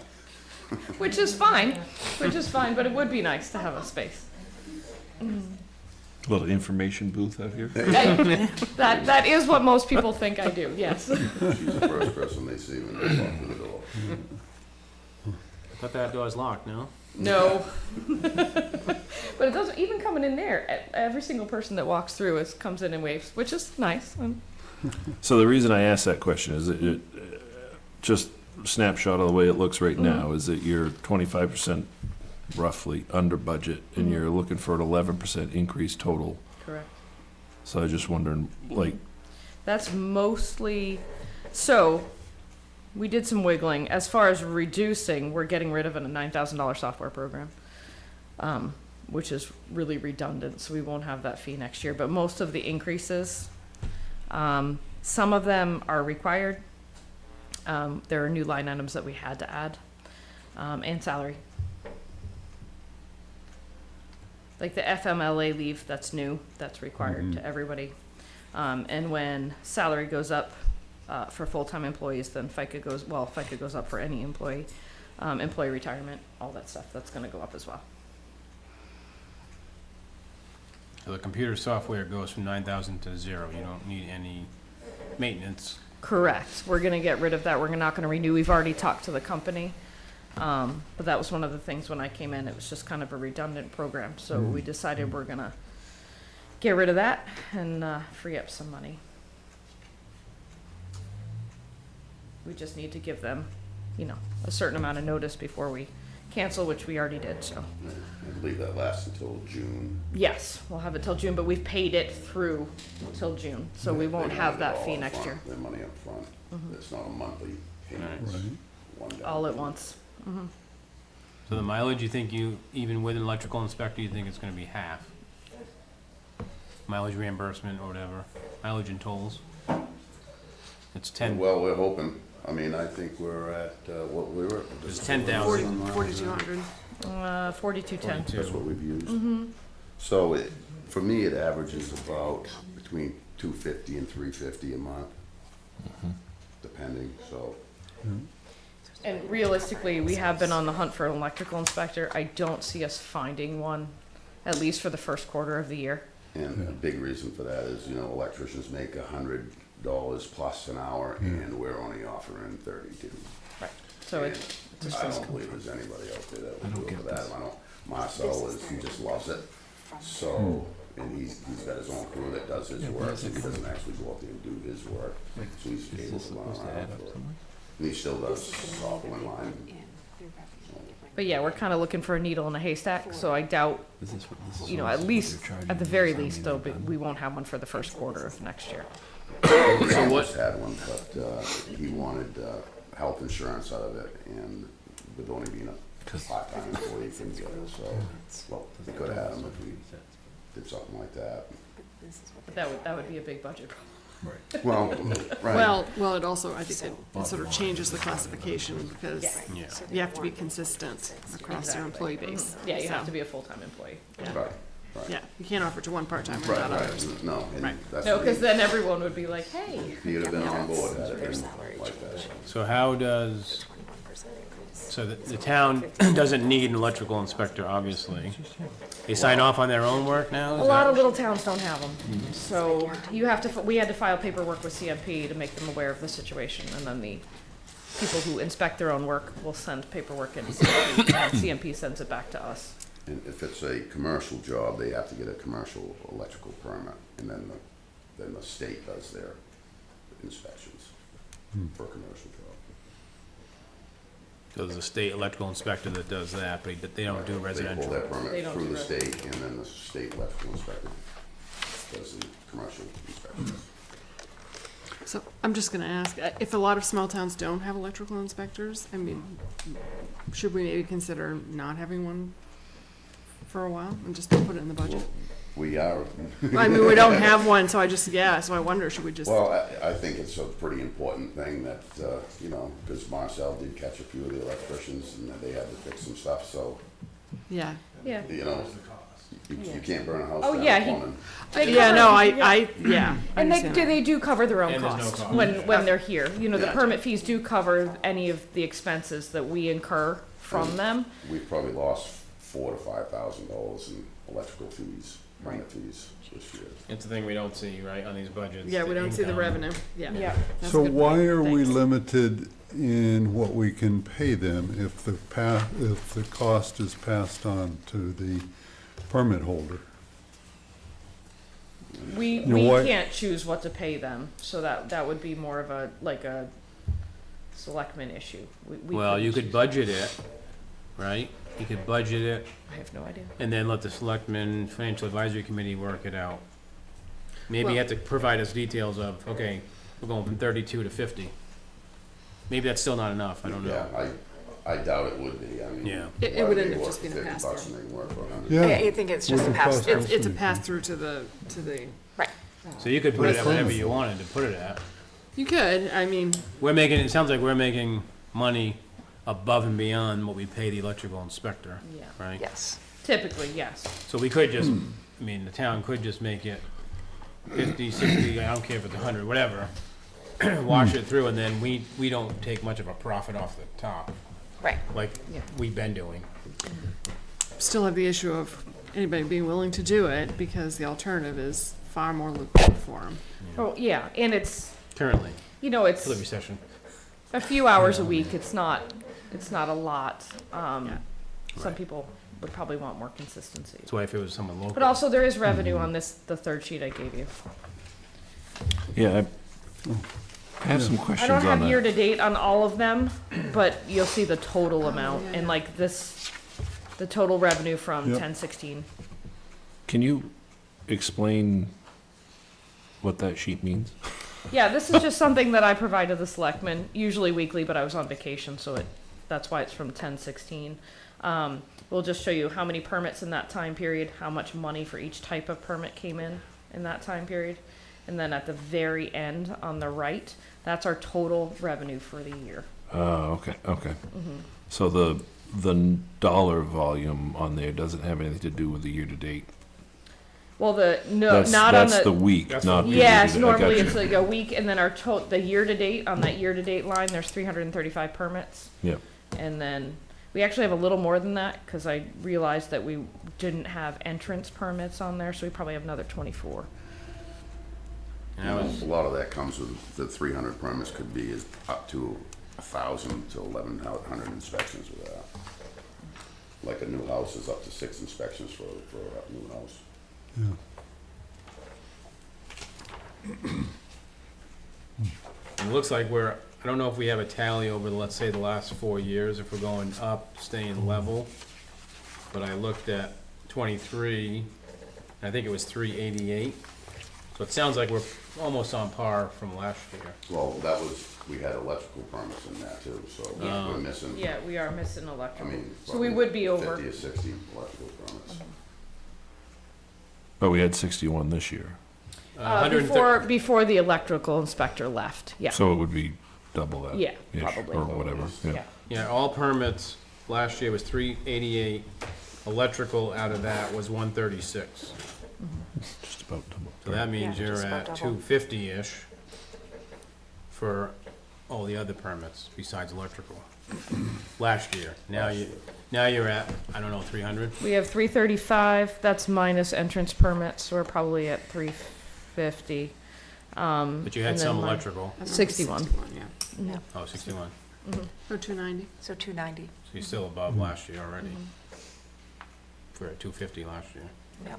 Which is fine, but it would be nice to have a space. Little information booth out here? That is what most people think I do, yes. She's the first person they see when they walk through the door. I thought that door's locked, no? No. But it doesn't, even coming in there, every single person that walks through comes in and waves, which is nice. So the reason I asked that question is it just snapshot of the way it looks right now is that you're 25% roughly under budget and you're looking for an 11% increase total. Correct. So I was just wondering, like, That's mostly, so, we did some wiggling. As far as reducing, we're getting rid of a $9,000 software program, which is really redundant, so we won't have that fee next year. But most of the increases, some of them are required. There are new line items that we had to add, and salary. Like the FMLA leave, that's new, that's required to everybody. And when salary goes up for full-time employees, then FICA goes up for any employee. Employee retirement, all that stuff, that's gonna go up as well. So the computer software goes from 9,000 to 0. You don't need any maintenance. Correct. We're gonna get rid of that. We're not gonna renew. We've already talked to the company. But that was one of the things when I came in, it was just kind of a redundant program. So we decided we're gonna get rid of that and free up some money. We just need to give them, a certain amount of notice before we cancel, which we already did, so. I believe that lasts until June. Yes, we'll have it till June, but we've paid it through till June, so we won't They have want it that all fee up next front, year, Their money up front. It's not a monthly payment. It's Right. one down all at payment. once. So the mileage, you think even with an electrical inspector, you think it's gonna be half? Mileage reimbursement or whatever, mileage and tolls? It's 10, Well, we're hoping. I mean, I think we're at, what we were. It's 10,000. 4,200. 4210. That's what we've used. So for me, it averages about between $250 and $350 a month, depending, so. And realistically, we have been on the hunt for an electrical inspector. I don't see us finding one, at least for the first quarter of the year. And a big reason for that is, electricians make $100 plus an hour, and we're only offering 32. Right. So it I don't believe there's anybody out there that would do it for that. Marcel he just loves it. So, and he's got his own crew that does his work, so he doesn't actually go out there and do his work. So he's able to run around for it. And he still does software in line. But yeah, we're kind of looking for a needle in a haystack, so I doubt, at least, at the very least, though, but we won't have one for the first quarter of next year. He almost had one, but he wanted health insurance out of it, and with only being a part-time employee, he couldn't get it, so, well, he could have had him if we did something like that. But that would be a big budget problem. Well, right. Well, it also, I think it sort of changes the classification because you have to be consistent across your employee base. Yeah, you have So, to be a full-time employee. Right. Yeah, you can't offer to one part-time and Right, not others. right, no, and Right. that's. No, what because then everyone would be like, hey. He'd have been on board had it been like that. so how does, so the town doesn't need an electrical inspector, obviously. They sign off on their own work now? A lot of little towns don't have them, so we had to file paperwork with CMP to make them aware of the situation, and then the people who inspect their own work will send paperwork into CMP, and CMP sends it back to us. And if it's a commercial job, they have to get a commercial electrical permit, and then the state does their inspections for a commercial job. So there's a state electrical inspector that does that, but they don't do They pull residential. their They permit don't through do the state, and then the state electrical inspector does the commercial inspection. So I'm just gonna ask, if a lot of small towns don't have electrical inspectors, I mean, should we maybe consider not having one for a while and just put it in the budget? We are. I mean, we don't have one, so so I wonder, should we just? Well, I think it's a pretty important thing that, because Marcel did catch a few of the electricians, and they had to fix some stuff, so, Yeah. Yeah. you can't burn a house Oh, down yeah, with he- plumbing. Yeah, no, I And understand that. they do cover their own And there's no costs cost. when they're here. The Yeah. permit fees do cover any of the expenses that we incur from them. We've probably lost $4,000 to $5,000 in electrical fees, permit fees this year. It's the thing we don't see, right, on these budgets. Yeah, we don't see the income. revenue, yeah. Yeah. That's So a good why point. are we Thanks. limited in what we can pay them if the cost is passed on to the permit holder? We know what? can't choose what to pay them, so that would be more of a selectman issue. We Well, couldn't you could choose. budget it, right? You could budget it I have no idea. and then let the selectmen financial advisory committee work it out. Maybe you have to provide us details of, okay, we're going from 32 to 50. Maybe that's still not enough, I don't know. Yeah, I doubt it would be, I mean. Yeah. It why would they end up work just being a for 50 pass-through. bucks and they can work for 100. Yeah. I think it's just a What's the pass. cost? It's a pass-through to the, Right. So you could put it at That's whatever wonderful. you wanted to put it at. you could, I mean, It sounds like we're making money above and beyond what we pay the electrical inspector, Yeah. right? Yes. Typically, yes. So we could just, I mean, the town could just make it 50, 60, I don't care if it's 100, whatever. Wash it through, and then we don't take much of a profit off the top, Right. like Yeah. we've been doing. still have the issue of anybody being willing to do it because the alternative is far more lucrative for them. Oh, yeah, and it's, Currently, you know, it's till the recession. a few hours a week. It's not a lot. Yeah. Some Right. people would probably want more consistency. That's why if it was someone local. But also, there is revenue on this, the third sheet I gave you. Yeah, I have some I questions don't on have that. year-to-date on all of them, but you'll see the total amount, yeah, and yeah. like this, the total revenue from Yep. 1016. Can you explain what that sheet means? Yeah, this is just something that I provide to the selectmen, usually weekly, but I was on vacation, so that's why it's from 1016. We'll just show you how many permits in that time period, how much money for each type of permit came in that time period. And then at the very end, on the right, that's our total revenue for the year. Okay. So the dollar volume on there doesn't have anything to do with the year-to-date? Well, That's not on the week, That's not the the week. Yes, year-to-date. I normally got it's you. like a week, and then the year-to-date, on that year-to-date line, there's 335 permits. Yeah. And then, we actually have a little more than that, because I realized that we didn't have entrance permits on there, so we probably have another 24. And I was, A lot of that comes with the 300 permits could be is up to 1,000 to 1,100 inspections with that. Like a new house is up to 6 inspections for a new house. Yeah. it looks like I don't know if we have a tally over, let's say, the last 4 years, if we're going up, staying level. But I looked at 23, and I think it was 388. So it sounds like we're almost on par from last year. Well, we had electrical permits in that too, so we're missing. Yeah, we are missing I electrical. mean. So we would be over. 50 or 60 electrical permits. But we had 61 this year, 130 Before the electrical inspector left, yeah. so it would be double that. Yeah, ish, probably. Or whatever, yeah. Yeah. Yeah, all permits last year was 388. Electrical out of that was 136. Just about double. So that means Yeah, you're just about at double. 250-ish for all the other permits besides electrical. Last year. Now you're at, I don't know, 300? We have 335, that's minus entrance permits, so we're probably at 350. But you had And then some my- electrical. That's 61. 61, yeah. Oh, 61. Or 290. So 290. So you're still above last year already. We're at 250 last year. Yeah.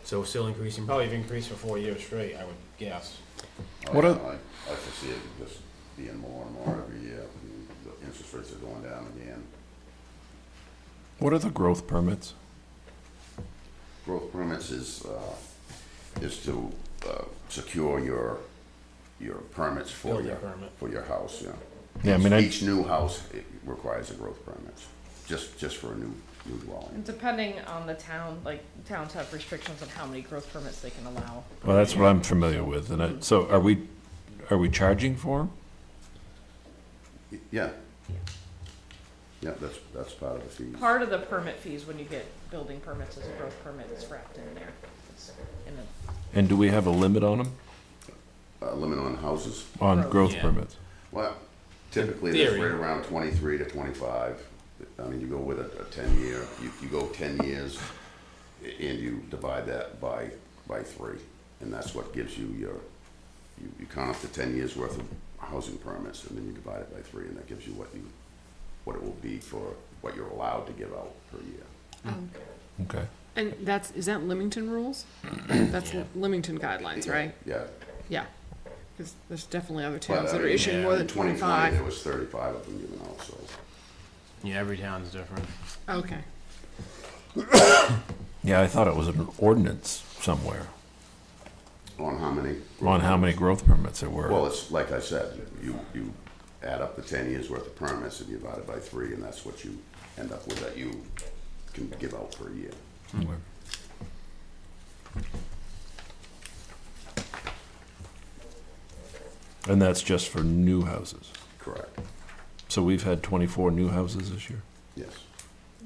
So still increasing, probably have increased for 4 years straight, I would guess. What are- I foresee it just being more and more every year. I mean, the interest rates are going down again. What are the growth permits? Growth permits is to secure your permits for Building permit. your house, yeah. Yeah, I mean, Each new house it requires a growth permit, just for a new dwelling. And depending on the town, like, towns have restrictions on how many growth permits they can allow. Well, that's what I'm familiar with, and so are we charging for them? Yeah. Yeah, that's part of the fees. Part of the permit fees when you get building permits is a growth permit that's wrapped in there. It's in a- And do we have a limit on them, Limit on houses? on Growth. growth Yeah. permits? Well, typically, In it's theory. right around 23 to 25. I mean, you go with a 10-year, you go 10 years, and you divide that by 3. And that's what gives you you count up to 10 years worth of housing permits, and then you divide it by 3, and that gives you what it will be for what you're allowed to give out per year. Okay. And is that Limington rules? That's Yeah. Limington guidelines, right? Yeah. Yeah. Because there's definitely other But, towns that are I mean, issuing more than in 2020, 25. there was 35 of them given out, so. Yeah, every town's different. Okay. Yeah, I thought it was an ordinance somewhere. On how many? On how many growth permits there were? Well, it's like I said, you add up the 10 years worth of permits and you divide it by 3, and that's what you end up with that you can give out for a year. Okay. And that's just for new houses? Correct. So we've had 24 new houses this year, Yes.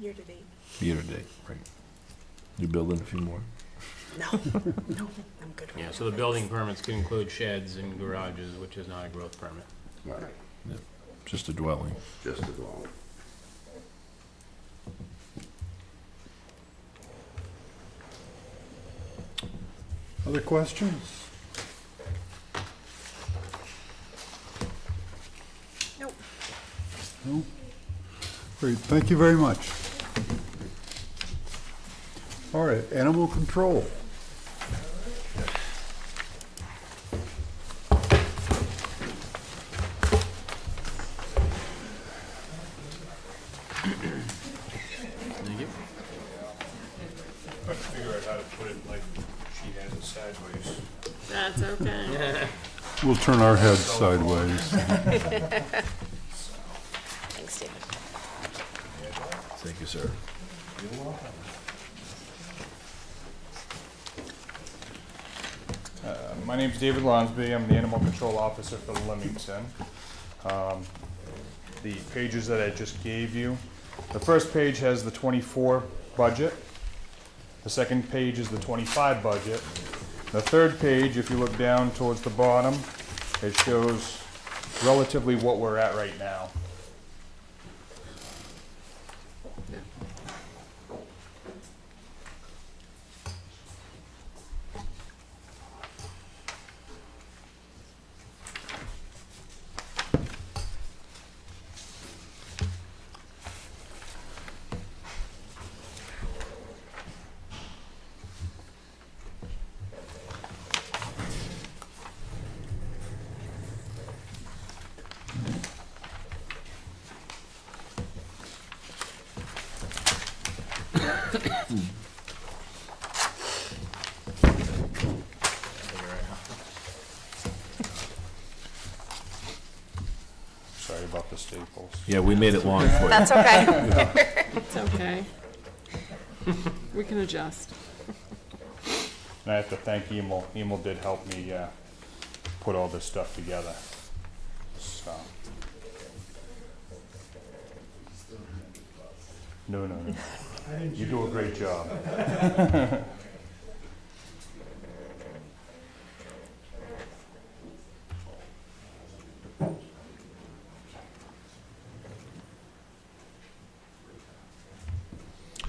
Year to date. year to date, right? You building a few more? No, no, I'm good. Yeah, so the building permits could include sheds and garages, which is not a growth permit. Right. Just a dwelling? Just as long. Other questions? Nope. No? Great, thank you very much. All right, animal control. Thank you. Figure out how to put it like she has it sideways. That's okay. We'll turn our heads sideways. Thanks, David. Thank you, sir. My name's David Lonsby. I'm the Animal Control Officer for Limington. The pages that I just gave you, the first page has the 24 budget. The second page is the 25 budget. The third page, if you look down towards the bottom, it shows relatively what we're at right now. Sorry about the staples. Yeah, we made it long for you. That's okay. It's okay. We can adjust. And I have to thank Emil. Emil did help me put all this stuff together. So. No. You do a great job.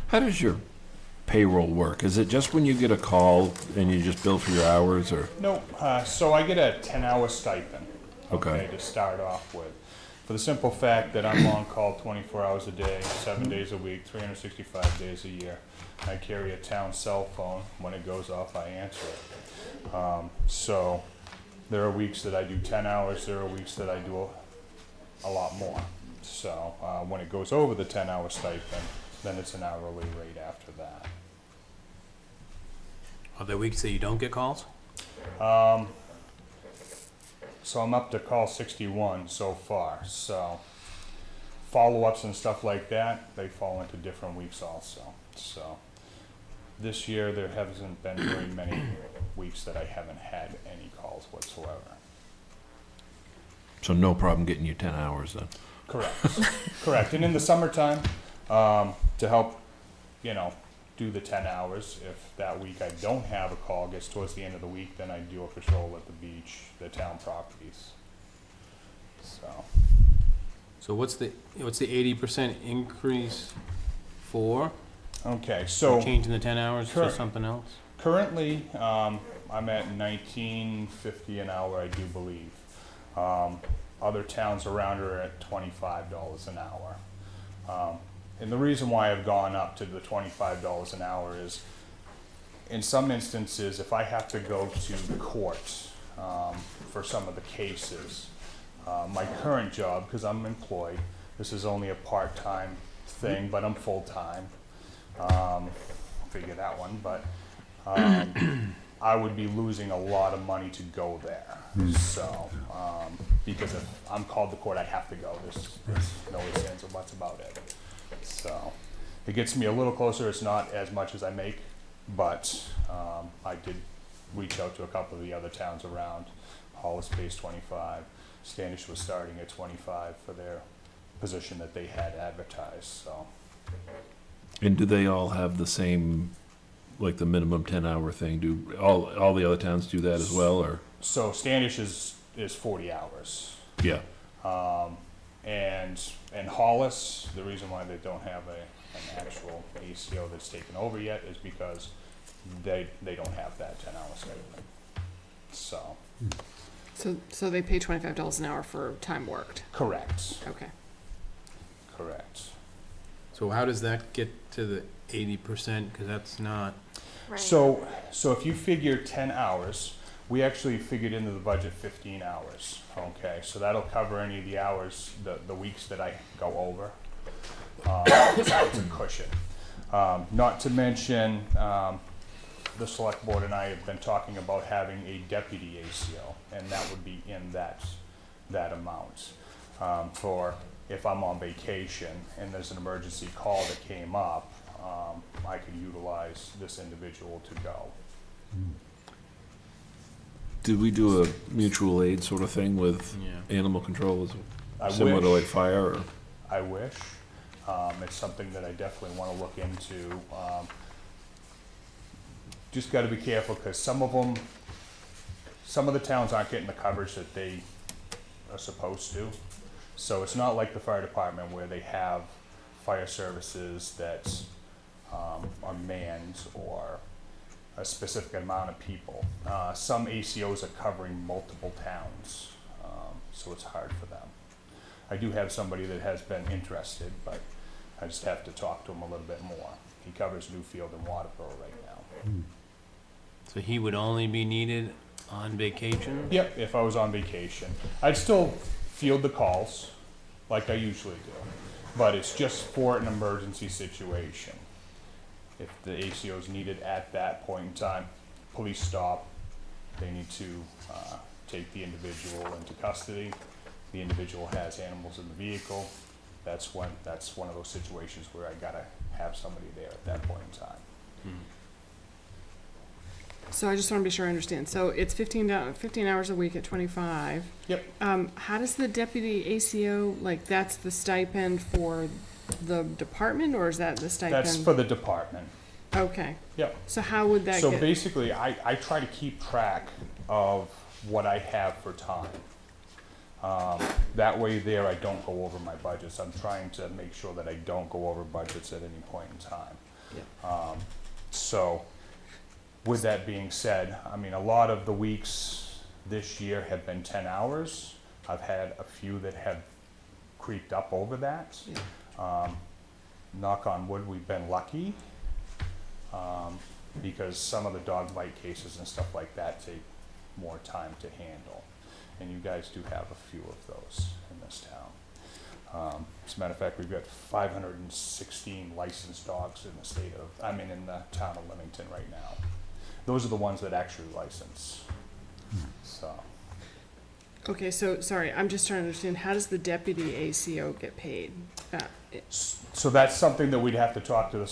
How does your payroll work? Is it just when you get a call and you just bill for your hours, or? No, so I get a 10-hour stipend. Okay. To start off with. For the simple fact that I'm on call 24 hours a day, 7 days a week, 365 days a year. I carry a town cell phone. When it goes off, I answer it. So there are weeks that I do 10 hours, there are weeks that I do a lot more. So when it goes over the 10-hour stipend, then it's an hourly rate after that. Are there weeks that you don't get calls? So I'm up to call 61 so far. So follow-ups and stuff like that, they fall into different weeks also. So this year there hasn't been very many weeks that I haven't had any calls whatsoever. So no problem getting you 10 hours then? Correct. Correct. And in the summertime, to help, do the 10 hours, if that week I don't have a call, gets towards the end of the week, then I do a patrol at the beach, the town properties. So what's the 80% increase for? Okay, so Changing the 10 hours to Correct. something else? currently, I'm at $19.50 an hour, I do believe. Other towns around are at $25 an hour. And the reason why I've gone up to the $25 an hour is, in some instances, if I have to go to court for some of the cases, my current job, because I'm employed, this is only a part-time thing, but I'm full-time. Figure that one, but I would be losing a lot of money to go there. So, because if I'm called to court, I have to go. There's no ifs, ands, or buts about it. So, it gets me a little closer. It's not as much as I make, but I did reach out to a couple of the other towns around. Hollis pays 25. Standish was starting at 25 for their position that they had advertised. So, And do they all have the same, like the minimum 10-hour thing? Do all the other towns do that as well, or? so Standish is 40 hours. Yeah. And Hollis, the reason why they don't have an actual ACO that's taken over yet is because they don't have that 10-hour scheduling. So, So they pay $25 an hour for time worked. correct, Okay. correct. So how does that get to the 80%? Because that's not, Right. So if you figure 10 hours, we actually figured into the budget 15 hours, okay? So that'll cover any of the hours, the weeks that I go over. So it's a cushion. Not to mention, the select board and I have been talking about having a deputy ACO, and that would be in that amount. For if I'm on vacation and there's an emergency call that came up, I could utilize this individual to go. Did we do a mutual aid sort of thing with yeah. animal control, I similar to wish. like fire? Or? I wish. It's something that I definitely want to look into. Just got to be careful because some of the towns aren't getting the coverage that they are supposed to. So it's not like the fire department where they have fire services that are manned or a specific amount of people. Some ACOs are covering multiple towns, so it's hard for them. I do have somebody that has been interested, but I just have to talk to him a little bit more. He covers Newfield and Waterboro right now. So he would only be needed on vacation? Yep, if I was on vacation. I'd still field the calls like I usually do, but it's just for an emergency situation. If the ACO is needed at that point in time, police stop, they need to take the individual into custody. The individual has animals in the vehicle. That's one of those situations where I gotta have somebody there at that point in time. So I just want to be sure I understand. So it's 15 hours a week at 25. Yep. How does the deputy ACO, like, that's the stipend for the department, or is that the stipend? That's for the department. Okay. Yep. So how would that So get? basically, I try to keep track of what I have for time. That way there I don't go over my budgets. I'm trying to make sure that I don't go over budgets at any point in time. So with that being said, I mean, a lot of the weeks this year have been 10 hours. I've had a few that have creeped up over that. Knock on wood, we've been lucky. Because some of the dog bite cases and stuff like that take more time to handle. And you guys do have a few of those in this town. As a matter of fact, we've got 516 licensed dogs in the in the town of Limington right now. Those are the ones that actually license. So. Okay, so, sorry, I'm just trying to understand, how does the deputy ACO get paid? So that's something that we'd have to talk to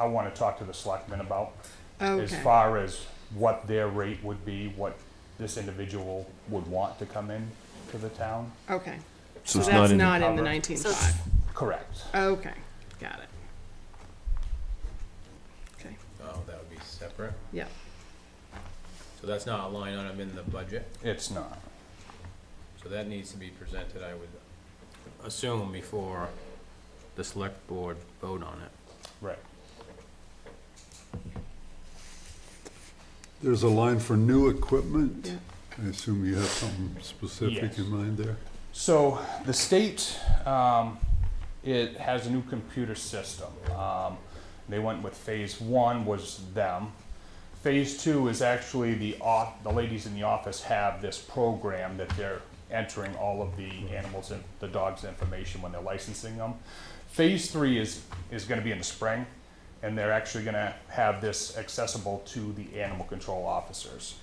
I want to talk to the selectmen about. Okay. As far as what their rate would be, what this individual would want to come in to the town. Okay. So So it's that's not not in the cover. 19.5. Correct. Okay, got it. Okay, Oh, that would be separate? yeah. So that's not a line item in the budget? It's not. So that needs to be presented, I would assume, before the select board vote on it. Right. There's a line for new equipment. Yeah. I assume you have something specific Yes. in mind there? So the state, it has a new computer system. They went with phase 1 was them. Phase 2 is actually the ladies in the office have this program that they're entering all of the animals and the dogs' information when they're licensing them. Phase 3 is going to be in the spring, and they're actually gonna have this accessible to the animal control officers.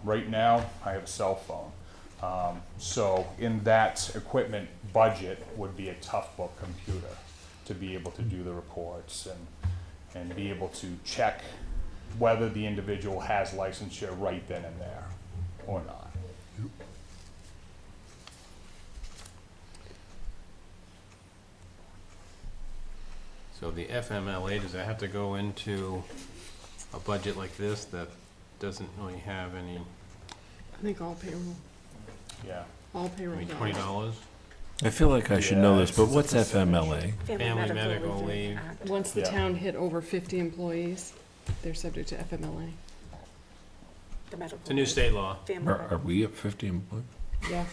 Right now, I have a cell phone. So in that equipment budget would be a tough book computer to be able to do the reports and be able to check whether the individual has licensure right then and there or not. So the FMLA, does that have to go into a budget like this that doesn't really have any, I think all payroll, Yeah. all I payroll mean, dollars. $20? I feel like I should know this, but what's FMLA? Family medical leave. Act. Once the Yeah. town hit over 50 employees, they're subject to FMLA. The medical. It's a new state law. Family Are we at 50 employees? Yeah,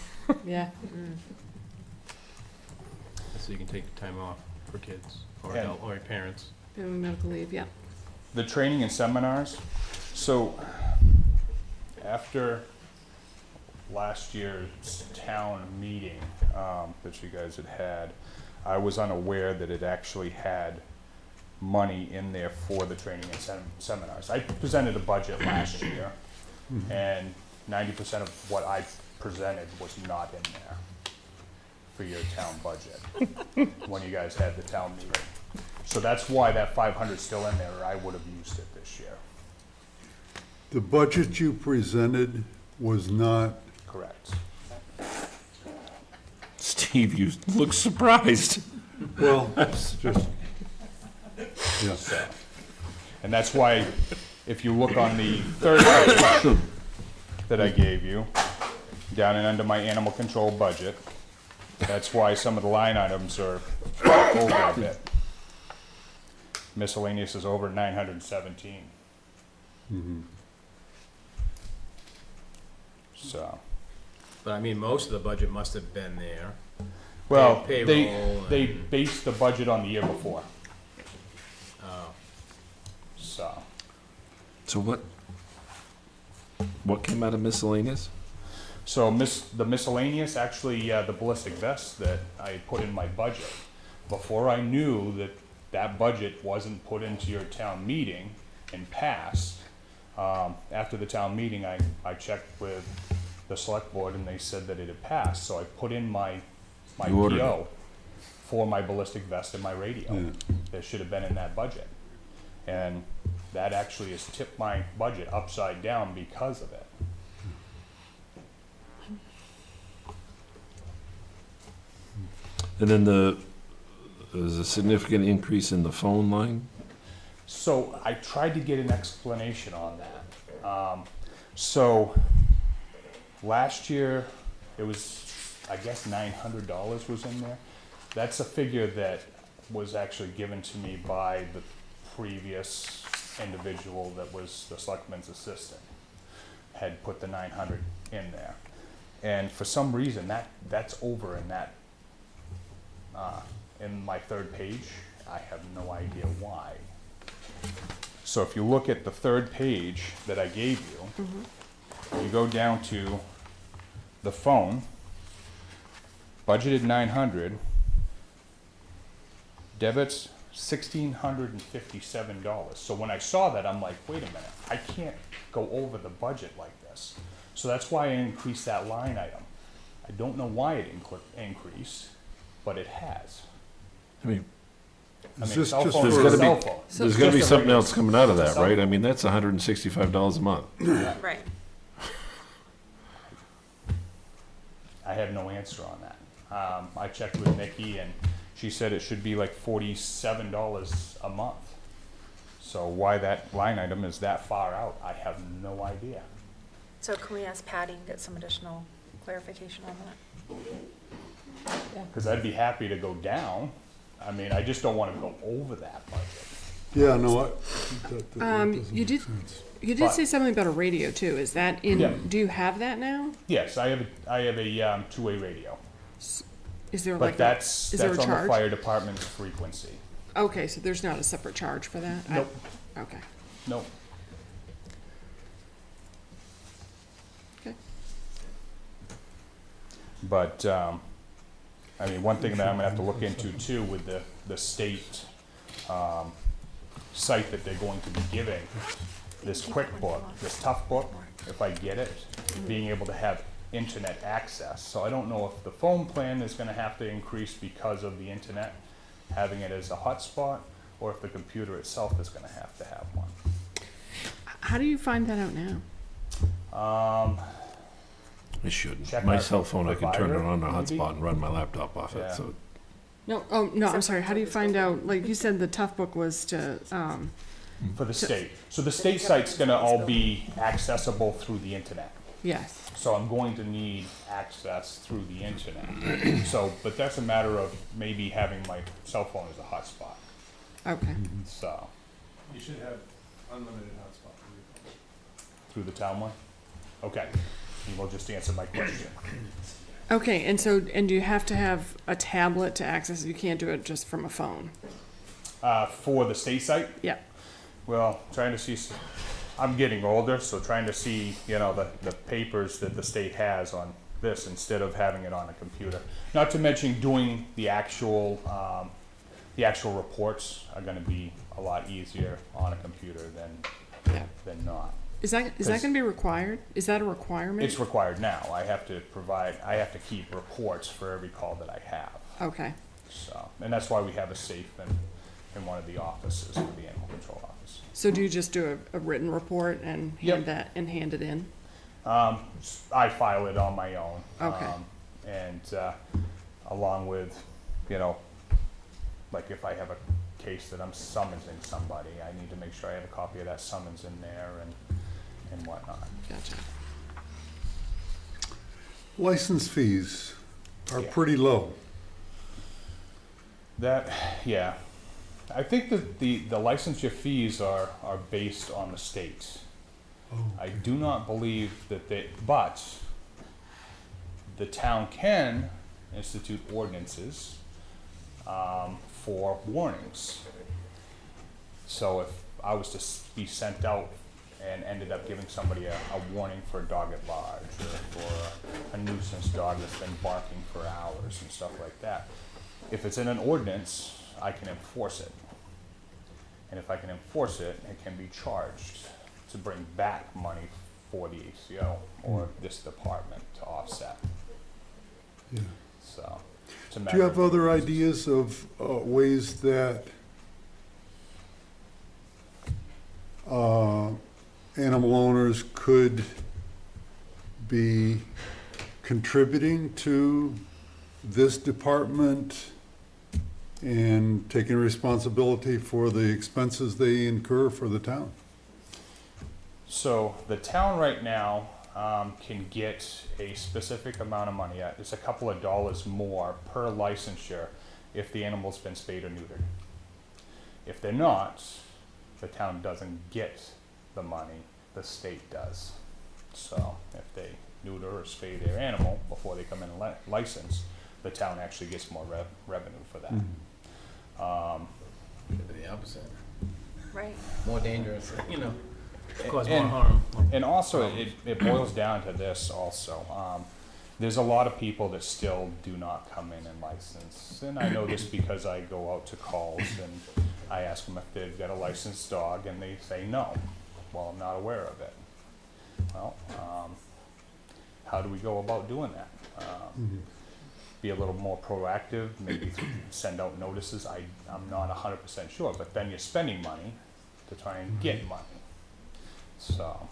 yeah. So you can take the time off for kids or Yeah. adult or parents. Family medical leave, yeah. The training and seminars, so after last year's town meeting that you guys had, I was unaware that it actually had money in there for the training and seminars. I presented a budget last year, and 90% of what I presented was not in there for your town budget when you guys had the town meeting. So that's why that 500 is still in there, or I would have used it this year. The budget you presented was not, Correct. Steve, you look surprised. well, it's just, yeah. So, and that's why, if you look on the third page that I gave you, down and under my animal control budget, that's why some of the line items are over a bit. Miscellaneous is over 917. So, But I mean, most of the budget must have been there. well, Payroll they and- based the budget on the year before, Oh, so. So what came out of miscellaneous? So the miscellaneous, actually, the ballistic vest that I put in my budget, before I knew that that budget wasn't put into your town meeting and passed, after the town meeting, I checked with the select board and they said that it had passed, so I put in my You ordered PO for my ballistic vest and my radio. Yeah. That should have been in that budget. And that actually has tipped my budget upside down because of it. And then there's a significant increase in the phone line? So I tried to get an explanation on that. So last year, it was, I guess, $900 was in there. That's a figure that was actually given to me by the previous individual that was the selectman's assistant, had put the 900 in there. And for some reason, that's over in that, in my third page. I have no idea why. So if you look at the third page that I gave you, you go down to the phone, budgeted 900, debits $1,657. So when I saw that, I'm like, wait a minute, I can't go over the budget like this. So that's why I increased that line item. I don't know why it increased, but it has. I mean, Is this cell just phone There's is a gotta be- cell phone. there's gotta be Just a something regular- else coming out of that, cell right? I phone. mean, that's $165 a month. Right. I have no answer on that. I checked with Nikki and she said it should be like $47 a month. So why that line item is that far out, I have no idea. So can we ask Patty and get some additional clarification on that? Because I'd be happy to go down. I mean, I just don't want to go over that budget. Yeah, no, that doesn't You make did- sense. You did say something about a radio too. Is that in, Yeah. do you have that now? Yes, I have a two-way radio, Is there but like, that's is there a on the charge? fire department's frequency. Okay, so there's not a separate charge for that? Nope. Okay. Nope. Okay. But, I mean, one thing that I'm gonna have to look into too with the state, site that they're going to be giving this quick book, this tough book, if I get it, being able to have internet access. So I don't know if the phone plan is gonna have to increase because of the internet, having it as a hotspot, or if the computer itself is gonna have to have one. How do you find that out now? I shouldn't. Check My our cell phone, I can turn it provider, on a maybe? hotspot and run my laptop off Yeah. it, so. No, oh, no, I'm sorry, how do you find out, like, you said the tough book was to, For the state. So the state site's gonna all be accessible through the internet. yes, So I'm going to need access through the internet. So, but that's a matter of maybe having my cell phone as a hotspot, okay. so, You should have unlimited hotspot. through the town one? Okay, you will just answer my question. Okay, and so, and do you have to have a tablet to access it? You can't do it just from a phone? For the state site, Yeah, well, trying to see, I'm getting older, so trying to see, you know, the papers that the state has on this instead of having it on a computer. Not to mention doing the actual reports are gonna be a lot easier on a computer yeah. than not. Is that gonna be required? Is that a requirement? It's required now. I have to keep reports for every call that I have. Okay, So, and that's why we have a safe in one of the offices for the animal control office. so do you just do a written report and Yep. hand it in? I file it on my own. Okay. And along with, you know, like if I have a case that I'm summoning somebody, I need to make sure I have a copy of that summons in there and whatnot. Gotcha. License fees are Yeah. pretty low. That, yeah. I think that the licensure fees are based on the state. I do not believe that but the town can institute ordinances for warnings. So if I was to be sent out and ended up giving somebody a warning for a dog at large, or for a nuisance dog that's been barking for hours and stuff like that, if it's in an ordinance, I can enforce it. And if I can enforce it, it can be charged to bring back money for the ACO or this department to offset. Yeah. So, it's a Do matter you have of- other ideas of ways that animal owners could be contributing to this department and taking responsibility for the expenses they incur for the town? So the town right now can get a specific amount of money. It's a couple of dollars more per licensure if the animal's been spayed or neutered. If they're not, the town doesn't get the money, the state does. So if they neuter or spay their animal before they come in and license, the town actually gets more revenue for that. The opposite, Right. more dangerous, you know, cause And- more harm. And also, it boils down to this also. There's a lot of people that still do not come in and license. And I know this because I go out to calls and I ask them if they've got a licensed dog and they say no. Well, I'm not aware of it. Well, how do we go about doing that? Be a little more proactive, maybe send out notices. I'm not 100% sure, but then you're spending money to try and get money. So,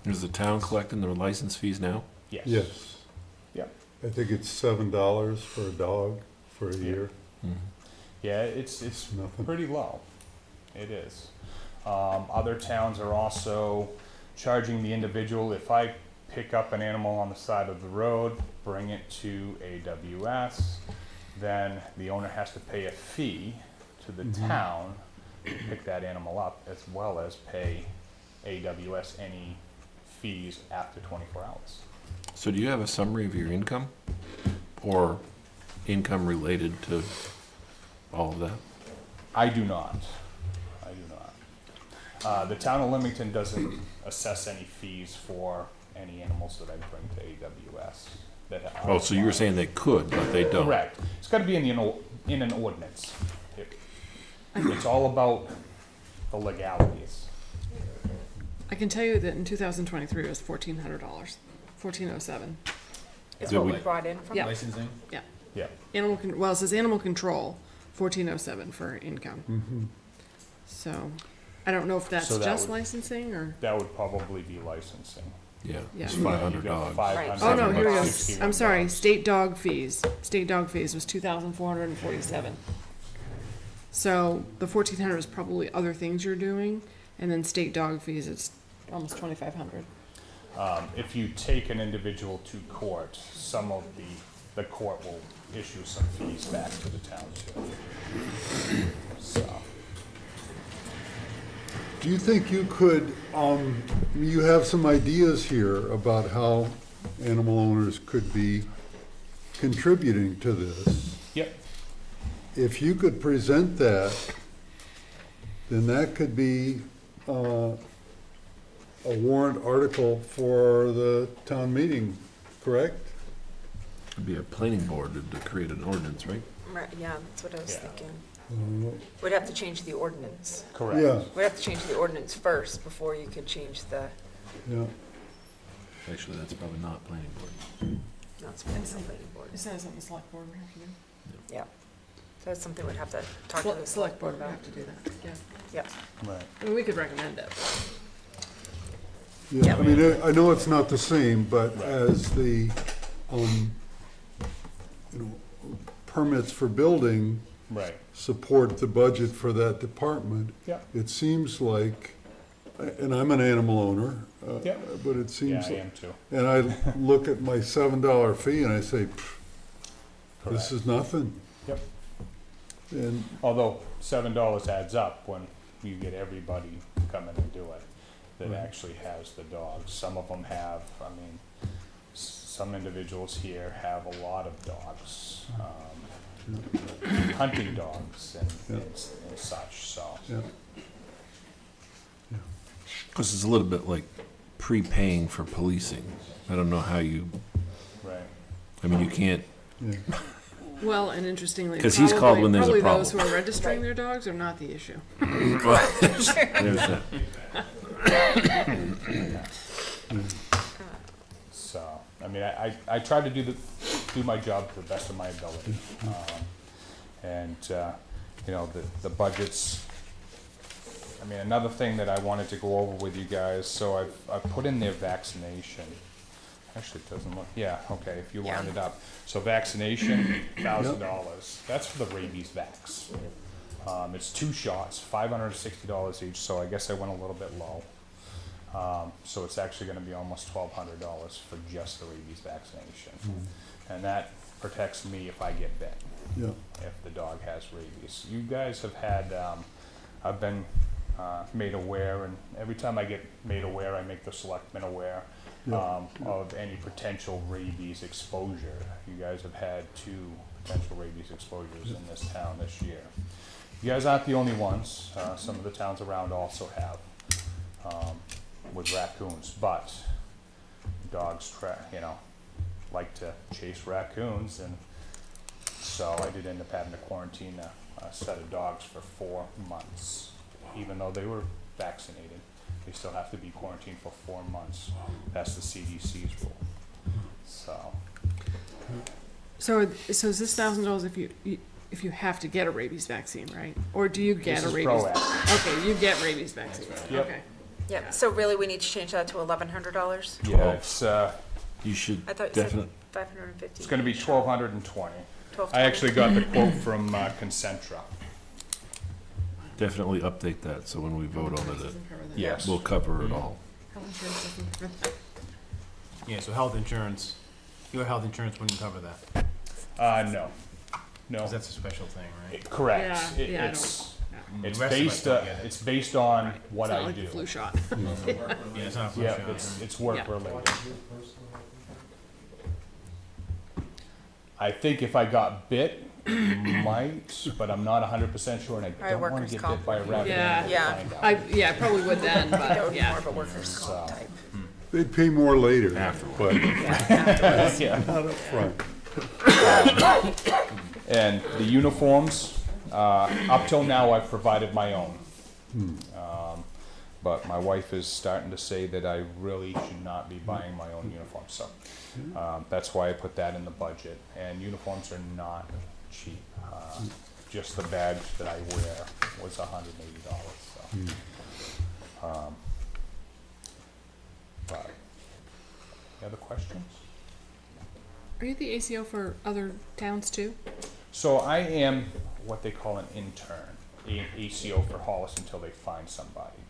Is the town collecting their license fees now? yes. Yes. Yep. I think it's $7 for a dog for a Yeah. year. Yeah, it's Nothing. pretty low. It is. Other towns are also charging the individual. If I pick up an animal on the side of the road, bring it to AWS, then the owner has to pay a fee to the town to pick that animal up, as well as pay AWS any fees after 24 hours. So do you have a summary of your income? Or income related to all of that? I do not. The town of Limington doesn't assess any fees for any animals that I bring to AWS. that. Oh, so you were saying they could, but they don't? Correct. It's gotta be in an ordinance. It's all about the legalities. I can tell you that in 2023 it was $1,400, 1407. Is Did what we- we brought in from. Yeah. Licensing? Yeah. Yeah. Well, it says animal control, 1407 for income. So, I don't know if that's So that just would- licensing or. That would probably be licensing. Yeah, Yeah. it's 500 You got dogs. 500, Oh, no, here we go. 61 I'm sorry, dogs. state dog fees. State dog fees was 2,447. So the 1,400 is probably other things you're doing, and then state dog fees, it's almost 2,500. If you take an individual to court, some of the court will issue some fees back to the township. So, Do you think you could, you have some ideas here about how animal owners could be contributing to this. yep, If you could present that, then that could be a warrant article for the town meeting, correct? It'd be a planning board to create an ordinance, right? Right, yeah, that's what I was Yeah. thinking. Uh, We'd have to change the ordinance. correct. Yeah, We'd have to change the ordinance first before you could change the, yeah. Actually, that's probably not planning board. no, it's planning board. Is that something the select board would have to do? Yeah. So that's something we'd have to talk to the Select board would have to do that, yeah. Yep. Right. I mean, we could recommend it. Yeah, I mean, I know it's not the same, but Right. as the, permits for building Right. support the budget for that department, Yeah. it seems like, and I'm an animal owner, Yeah. but it Yeah, seems, I am too. and I look at my $7 fee and I say, "Pff, this Correct. is nothing. Yep. And, Although $7 adds up when you get everybody to come in and do it that Right. actually has the dogs. Some of them have, I mean, some individuals here have a lot of dogs, hunting dogs and such, so. yeah, This is a little bit like prepaying for policing. I don't know how you, Right. I mean, you can't, yeah. Well, and interestingly, 'Cause he's called when there's a probably those who problem. are registering their dogs are not the issue. there's that. So, I mean, I try to do my job to the best of my ability. And, you know, the budgets, I mean, another thing that I wanted to go over with you guys, so I've put in there vaccination. Actually, it doesn't look, yeah, okay, if you line it up. So vaccination, $1,000, that's for the rabies vax. It's 2 shots, $560 each, so I guess I went a little bit low. So it's actually gonna be almost $1,200 for just the rabies vaccination. And that protects me if I get bit, Yeah, if the dog has rabies. You guys have had, I've been made aware, and every time I get made aware, I make the selectmen aware of any potential rabies exposure. You guys have had 2 potential rabies exposures in this town this year. You guys aren't the only ones. Some of the towns around also have with raccoons, but dogs, like to chase raccoons, and so I did end up having to quarantine a set of dogs for 4 months, even though they were vaccinated. They still have to be quarantined for 4 months. That's the CDC's rule. So, So is this $1,000 if you have to get a rabies vaccine, right? Or do you get this a is rabies? proactive. Okay, you get rabies vaccine. Yep. Okay. Yep, so really we need to change that to $1,100? Yeah, it's You should I thought you said definitely, 550. it's going to be 1,220. 1220. I actually got the quote from Concentra. definitely update that, so when we vote on it, Doesn't cover that. Yes. we'll cover it all. Health insurance doesn't cover that. Yeah, so health insurance, your health insurance wouldn't cover that, No. No. 'cause that's a special thing, right? Correct. Yeah, It- yeah, I it's The it's rest of us based don't get it. it's based on Right. what It's not I like do. the flu shot. Yeah, it's not a flu Yeah, shot. it's work Yeah. related. I think if I got bit, might, but I'm not 100% sure, and I Probably don't want workers' to get comp. bit by a raccoon Yeah. and Yeah. find out. I probably would then, That would but be yeah. more of a workers' comp So- type. They'd pay more later, but Yeah. not up front. And the uniforms, up till now, I've provided my own. But my wife is starting to say that I really should not be buying my own uniforms, so that's why I put that in the budget. And uniforms are not cheap. Just the badge that I wear was $180, so. But, any other questions? Are you the ACO for other towns too? So I am what they call an intern, ACO for Hollis until they find somebody.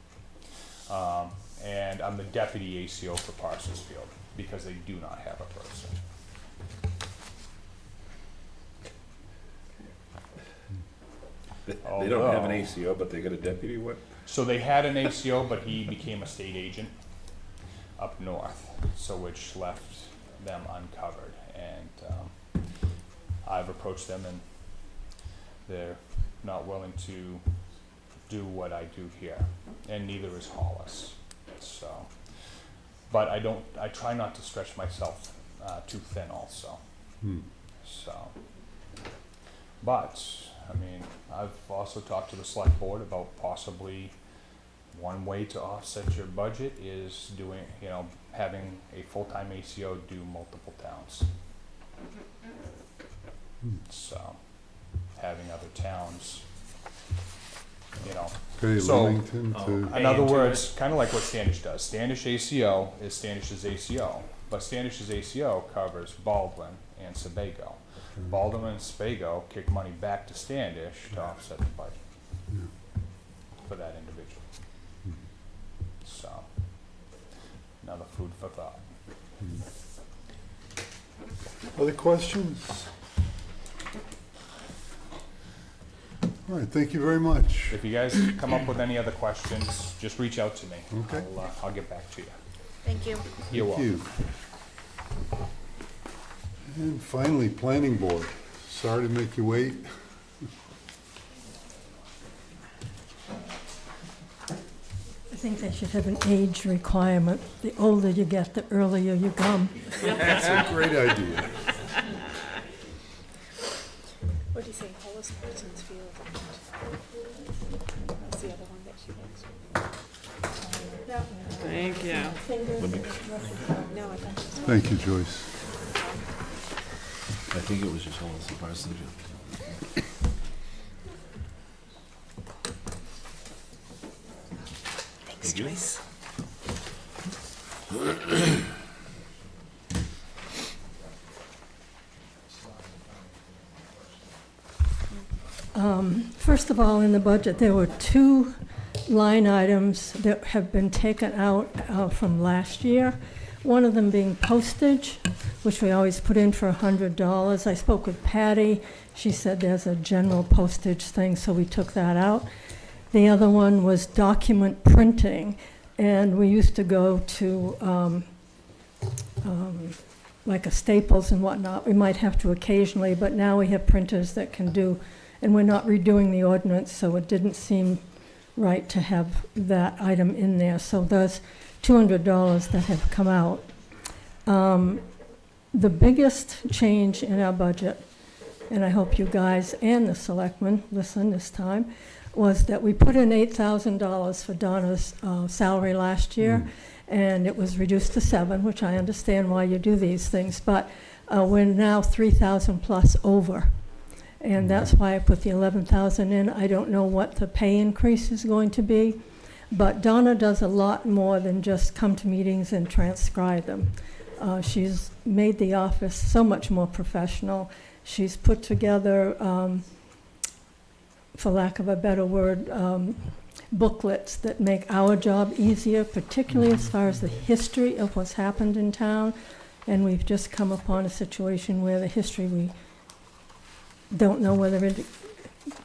And I'm the deputy ACO for Parsonsfield because they do not have a person. They don't have an ACO, but they got a deputy, what? So they had an ACO, but he became a state agent up north, so which left them uncovered. And I've approached them, and they're not willing to do what I do here, and neither is Hollis. So, but I try not to stretch myself too thin also. So, but, I mean, I've also talked to the SelectBoard about possibly one way to offset your budget is doing, having a full-time ACO do multiple towns. So, having other towns, Okay, So, Limington to, in other words, kind of like what Standish does. Standish ACO is Standish's ACO, but Standish's ACO covers Baldwin and Sebago. Baldwin and Sebago kick money back to Standish to offset the budget for that individual. So, another food for thought. other questions? All right, thank you very much. If you guys come up with any other questions, just reach out to me. Okay. I'll get back to you. Thank you. You're Thank welcome. you. And finally, Planning Board. Sorry to make you wait. I think they should have an age requirement. The older you get, the earlier you come. That's a great idea. What do you say, Hollis, Parsonsfield, and what's the other one that she likes? Thank you. No, I thought this was. Thank you, Joyce. I think it was just Hollis and Parsonsfield. Thanks, Joyce. First of all, in the budget, there were 2 line items that have been taken out from last year. One of them being postage, which we always put in for $100. I spoke with Patty. She said there's a general postage thing, so we took that out. The other one was document printing, and we used to go to like a Staples and whatnot. We might have to occasionally, but now we have printers that can do, and we're not redoing the ordinance, so it didn't seem right to have that item in there. So there's $200 that have come out. The biggest change in our budget, and I hope you guys and the selectmen listen this time, was that we put in $8,000 for Donna's salary last year, and it was reduced to $7,000, which I understand why you do these things, but we're now $3,000 plus over. And that's why I put the $11,000 in. I don't know what the pay increase is going to be, but Donna does a lot more than just come to meetings and transcribe them. She's made the office so much more professional. She's put together, for lack of a better word, booklets that make our job easier, particularly as far as the history of what's happened in town. And we've just come upon a situation where the history, we don't know whether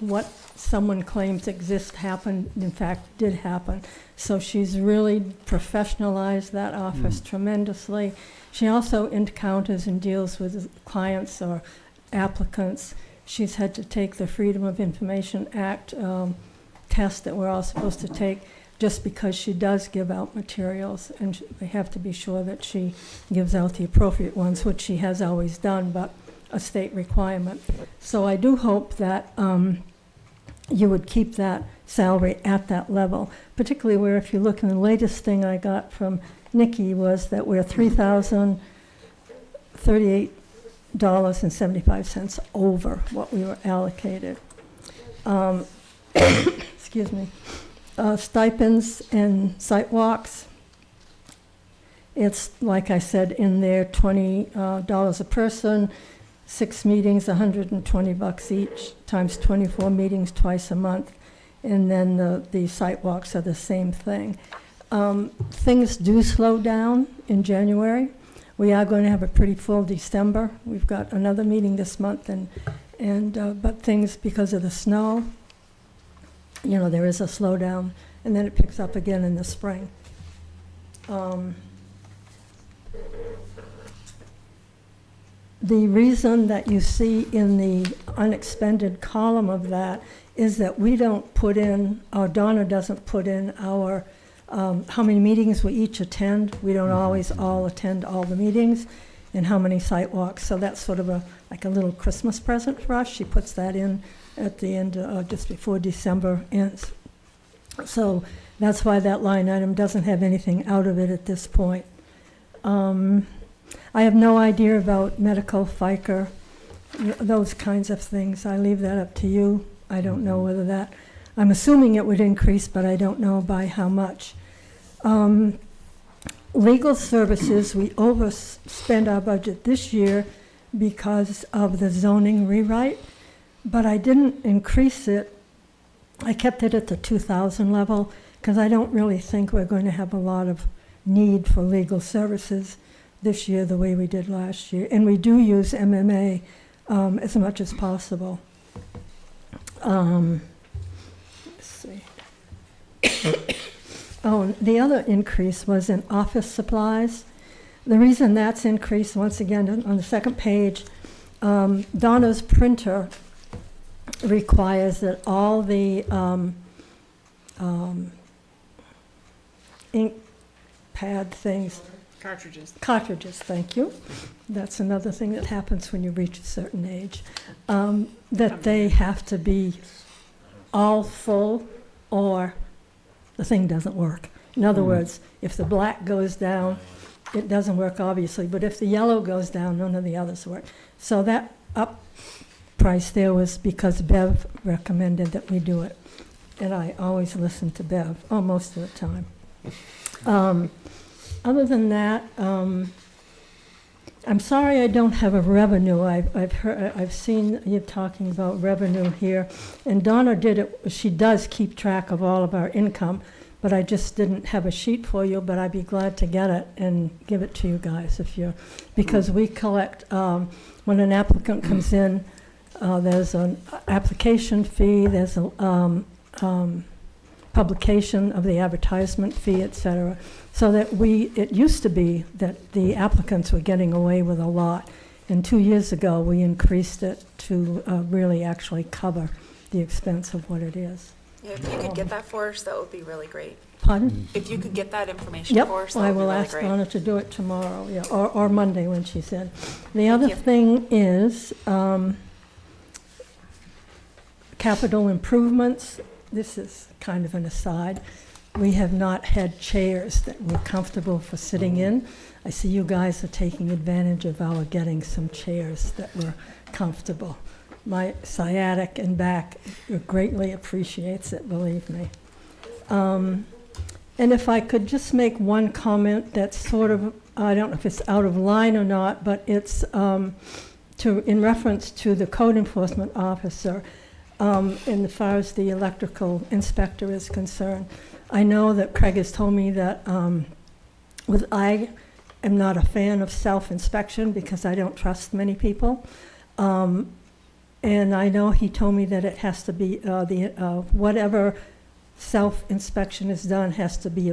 what someone claims exists happened, in fact, did happen. So she's really professionalized that office tremendously. She also encounters and deals with clients or applicants. She's had to take the Freedom of Information Act test that we're all supposed to take just because she does give out materials, and they have to be sure that she gives out the appropriate ones, which she has always done, but a state requirement. So I do hope that you would keep that salary at that level, particularly where if you look in the latest thing I got from Nikki was that we're $3,038.75 over what we were allocated. Excuse me. Stipends and site walks. It's, like I said in there, $20 a person, 6 meetings, $120 each, times 24 meetings twice a month. And then the site walks are the same thing. Things do slow down in January. We are going to have a pretty full December. We've got another meeting this month, but things, because of the snow, you know, there is a slowdown, and then it picks up again in the spring. The reason that you see in the unexpended column of that is that we don't put in, or Donna doesn't put in our, how many meetings we each attend. We don't always all attend all the meetings, and how many site walks. So that's sort of like a little Christmas present for us. She puts that in at the end, just before December ends. So that's why that line item doesn't have anything out of it at this point. I have no idea about medical, FICA, those kinds of things. I leave that up to you. I don't know whether that, I'm assuming it would increase, but I don't know by how much. Legal services, we overspent our budget this year because of the zoning rewrite, but I didn't increase it. I kept it at the 2,000 level because I don't really think we're going to have a lot of need for legal services this year the way we did last year. And we do use MMA as much as possible. Let's see. Oh, the other increase was in office supplies. The reason that's increased, once again, on the second page, Donna's printer requires that all the ink pad things, Cartridges, thank you. That's another thing that happens when you reach a certain age. That they have to be all full or the thing doesn't work. In other words, if the black goes down, it doesn't work, obviously, but if the yellow goes down, none of the others work. So that up price there was because Bev recommended that we do it. And I always listen to Bev, most of the time. Other than that, I'm sorry I don't have a revenue. I've seen you talking about revenue here, and Donna did it. She does keep track of all of our income, but I just didn't have a sheet for you. But I'd be glad to get it and give it to you guys because we collect when an applicant comes in. There's an application fee. There's a publication of the advertisement fee, et cetera. So that it used to be that the applicants were getting away with a lot. And 2 years ago, we increased it to really actually cover the expense of what it is. Yeah, if you could get that for us, that would be really great. Pardon? If you could get that information Yep, for us, that I would be will really ask great. Donna to do it tomorrow, yeah, or Monday when she's in. The other thing is capital improvements. This is kind of an aside. We have not had chairs that were comfortable for sitting in. I see you guys are taking advantage of our getting some chairs that were comfortable. My sciatic and back greatly appreciates it, believe me. And if I could just make one comment that's sort of, I don't know if it's out of line or not, but it's in reference to the code enforcement officer, in as far as the electrical inspector is concerned. I know that Craig has told me that I am not a fan of self-inspection because I don't trust many people. And I know he told me that it has to be, whatever self-inspection is done has to be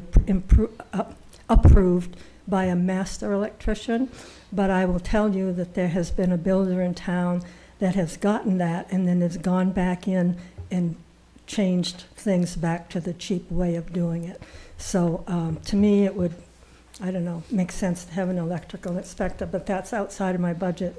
approved by a master electrician. But I will tell you that there has been a builder in town that has gotten that and then has gone back in and changed things back to the cheap way of doing it. So to me, it would, I don't know, make sense to have an electrical inspector, but that's outside of my budget,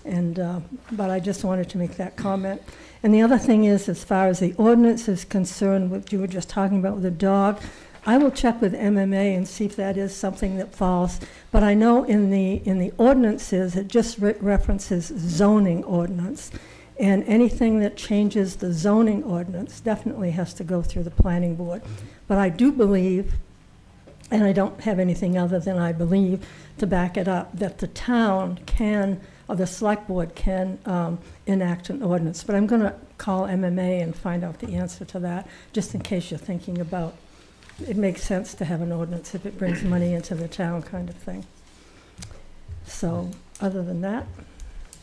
but I just wanted to make that comment. And the other thing is, as far as the ordinance is concerned, what you were just talking about with the dog, I will check with MMA and see if that is something that falls. But I know in the ordinances, it just references zoning ordinance. And anything that changes the zoning ordinance definitely has to go through the planning board. But I do believe, and I don't have anything other than I believe to back it up, that the town can, or the select board can enact an ordinance. But I'm going to call MMA and find out the answer to that, just in case you're thinking about, it makes sense to have an ordinance if it brings money into the town kind of thing. So other than that,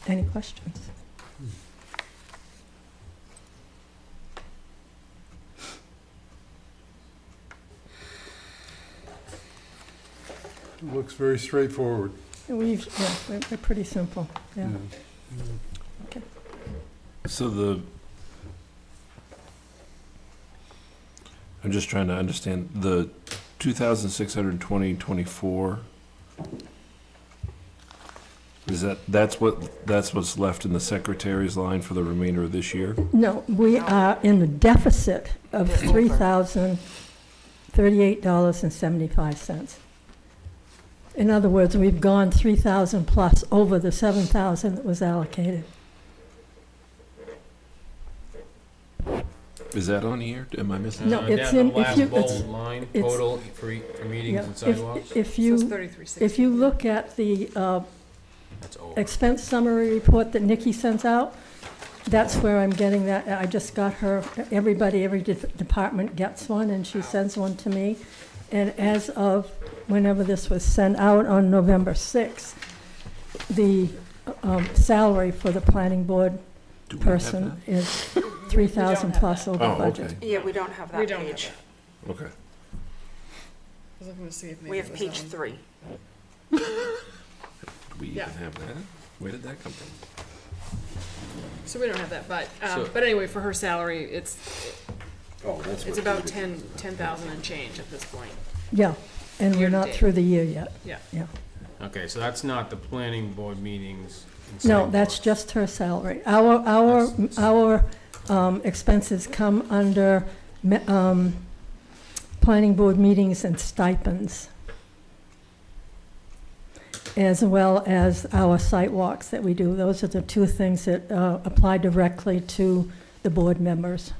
any questions? Looks very straightforward. We're pretty simple, yeah. Okay. So I'm just trying to understand, the 2,620.24, that's what's left in the secretary's line for the remainder of this year? No, we are in the deficit of $3,038.75. In other words, we've gone 3,000 plus over the 7,000 that was allocated. Is that on here? Am I missing? No, something? it's Down in, the last if you, bold line, it's- total for meetings yeah, and sidewalks. if So it's 3360. if you look at the That's over. expense summary report that Nikki sends out, that's where I'm getting that. I just got her, every department gets one, and she sends one to me. And as of whenever this was sent out on November 6th, the salary for the planning board Do we have person is 3,000 plus over Oh, budget. okay. Yeah, we don't have We that don't have page. that. Okay. I was looking to see if maybe We it have was page on. 3. Do we even Yeah. have that? Where did that come from? So we don't have that, but So- but anyway, for her salary, it's Oh, that's it's about 10,000 and change at this point. Yeah, and we're not Year-to-date. through the year yet. Yeah. Yeah. Okay, so that's not the planning board meetings. and No, sidewalks. that's just her salary. Our expenses come under planning board meetings and stipends, as well as our site walks that we do. Those are the two things that apply directly to the board members.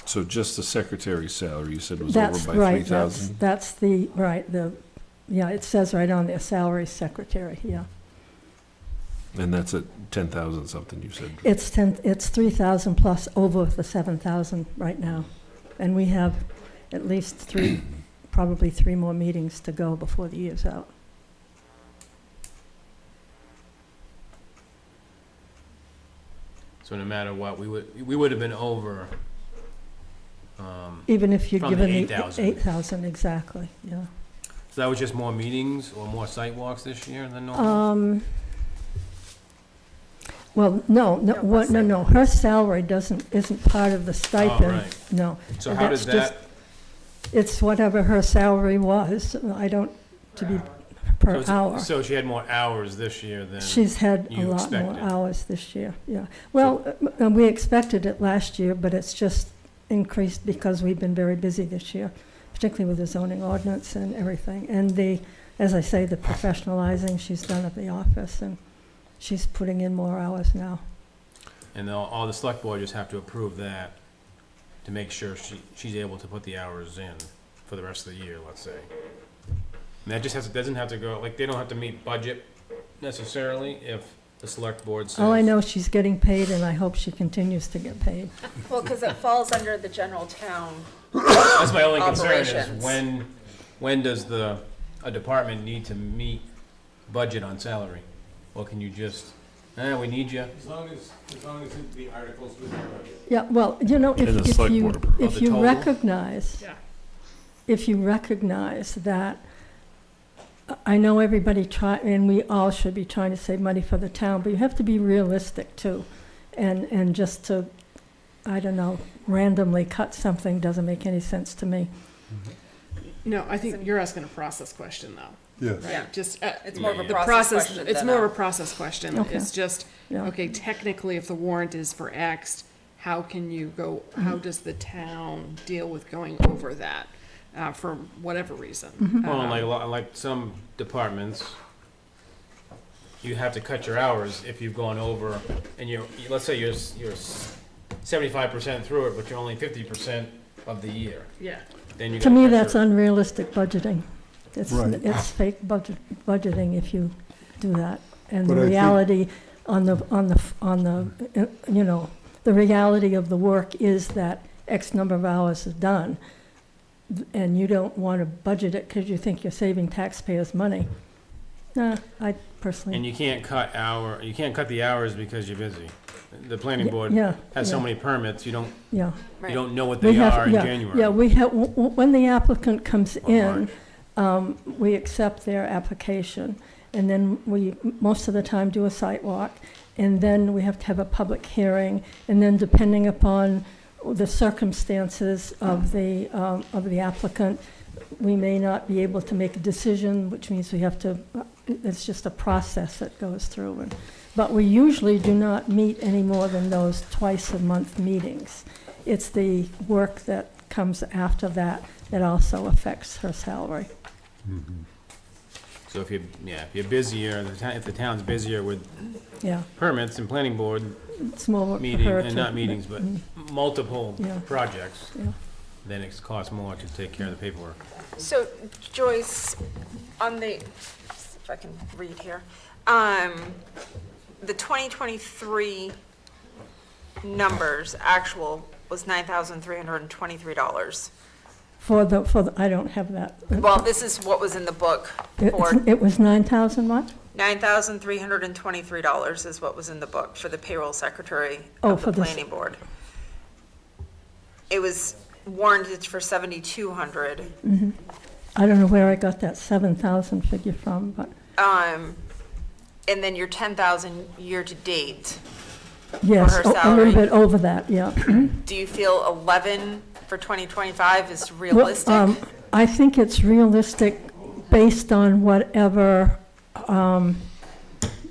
So just the secretary's salary, you said was That's over by right. 3,000? That's yeah, it says right on there, salary secretary, yeah. And that's at 10,000 something, you said? It's 3,000 plus over the 7,000 right now. And we have at least probably three more meetings to go before the year's out. So no matter what, we would have been over. Even if you'd From the given the 8,000. 8,000, exactly, yeah. So that was just more meetings or more site walks this year than normal? Well, no, her salary isn't part of the stipend. right. No. So how That's does just- that, It's whatever her salary was. I don't, to be per hour. so she had more hours this year than She's had a you lot more expected? hours this year, yeah. Well, we expected it last year, but it's just increased because we've been very busy this year, particularly with the zoning ordinance and everything. And as I say, the professionalizing she's done at the office, and she's putting in more hours now. And all the select board just have to approve that to make sure she's able to put the hours in for the rest of the year, let's say. And that just doesn't have to go, like, they don't have to meet budget necessarily if the select board says. All I know, she's getting paid, and I hope she continues to get paid. Well, because it falls under the general town. That's my only concern is Operations. when does a department need to meet budget on salary? Or can you just, we need you? As long as the articles with our budget. Yeah, well, you know, And the select board approves. if the you total? recognize, Yeah. if you recognize that, I know everybody and we all should be trying to save money for the town, but you have to be realistic too. And just to I don't know, randomly cut something doesn't make any sense to me. No, I think you're asking a process question, though. Yes. Right? Yeah. Just, It's more of a the process question It's than more a- of a process question. Okay. It's just, Yeah. okay, technically, if the warrant is for X, how can you go, how does the town deal with going over that, for whatever reason? Well, like some departments, you have to cut your hours if you've gone over, and let's say you're 75% through it, but you're only 50% of the year. Yeah. Then you To gotta me, cut that's your- unrealistic budgeting. Right. It's fake budgeting if you do that. And the But I think- reality the reality of the work is that X number of hours is done, and you don't want to budget it because you think you're saving taxpayers' money. Nah, I personally. And you can't cut the hours because you're busy. The planning board Yeah, has so yeah. many permits, you don't Yeah. know what We they have- are in yeah, January. Yeah, we have, when the applicant comes Or in, we accept their application, and then we, most of the time, do a site walk, and then we have to have a public hearing, and then depending upon the circumstances of the applicant, we may not be able to make a decision, which means we have to, it's just a process that goes through. But we usually do not meet any more than those twice-a-month meetings. It's the work that comes after that that also affects her salary. So if you're busier, if the town's busier with Yeah, permits and planning board it's more work for meeting, her and to. not meetings, but multiple Yeah. projects, Yeah. then it costs more to take care of the paperwork. So Joyce, on the, if I can read here, the 2023 numbers, actual, was $9,323. I don't have that. Well, this is what was in the book for, It was 9,000 what? $9,323 is what was in the book for the payroll secretary Oh, of the for this- planning board. It was warranted for 7,200. I don't know where I got that 7,000 figure from, but And then your 10,000 year-to-date. yes, her a salary. little bit over that, yeah. Do you feel 11 for 2025 is Well, realistic? I think it's realistic based on whatever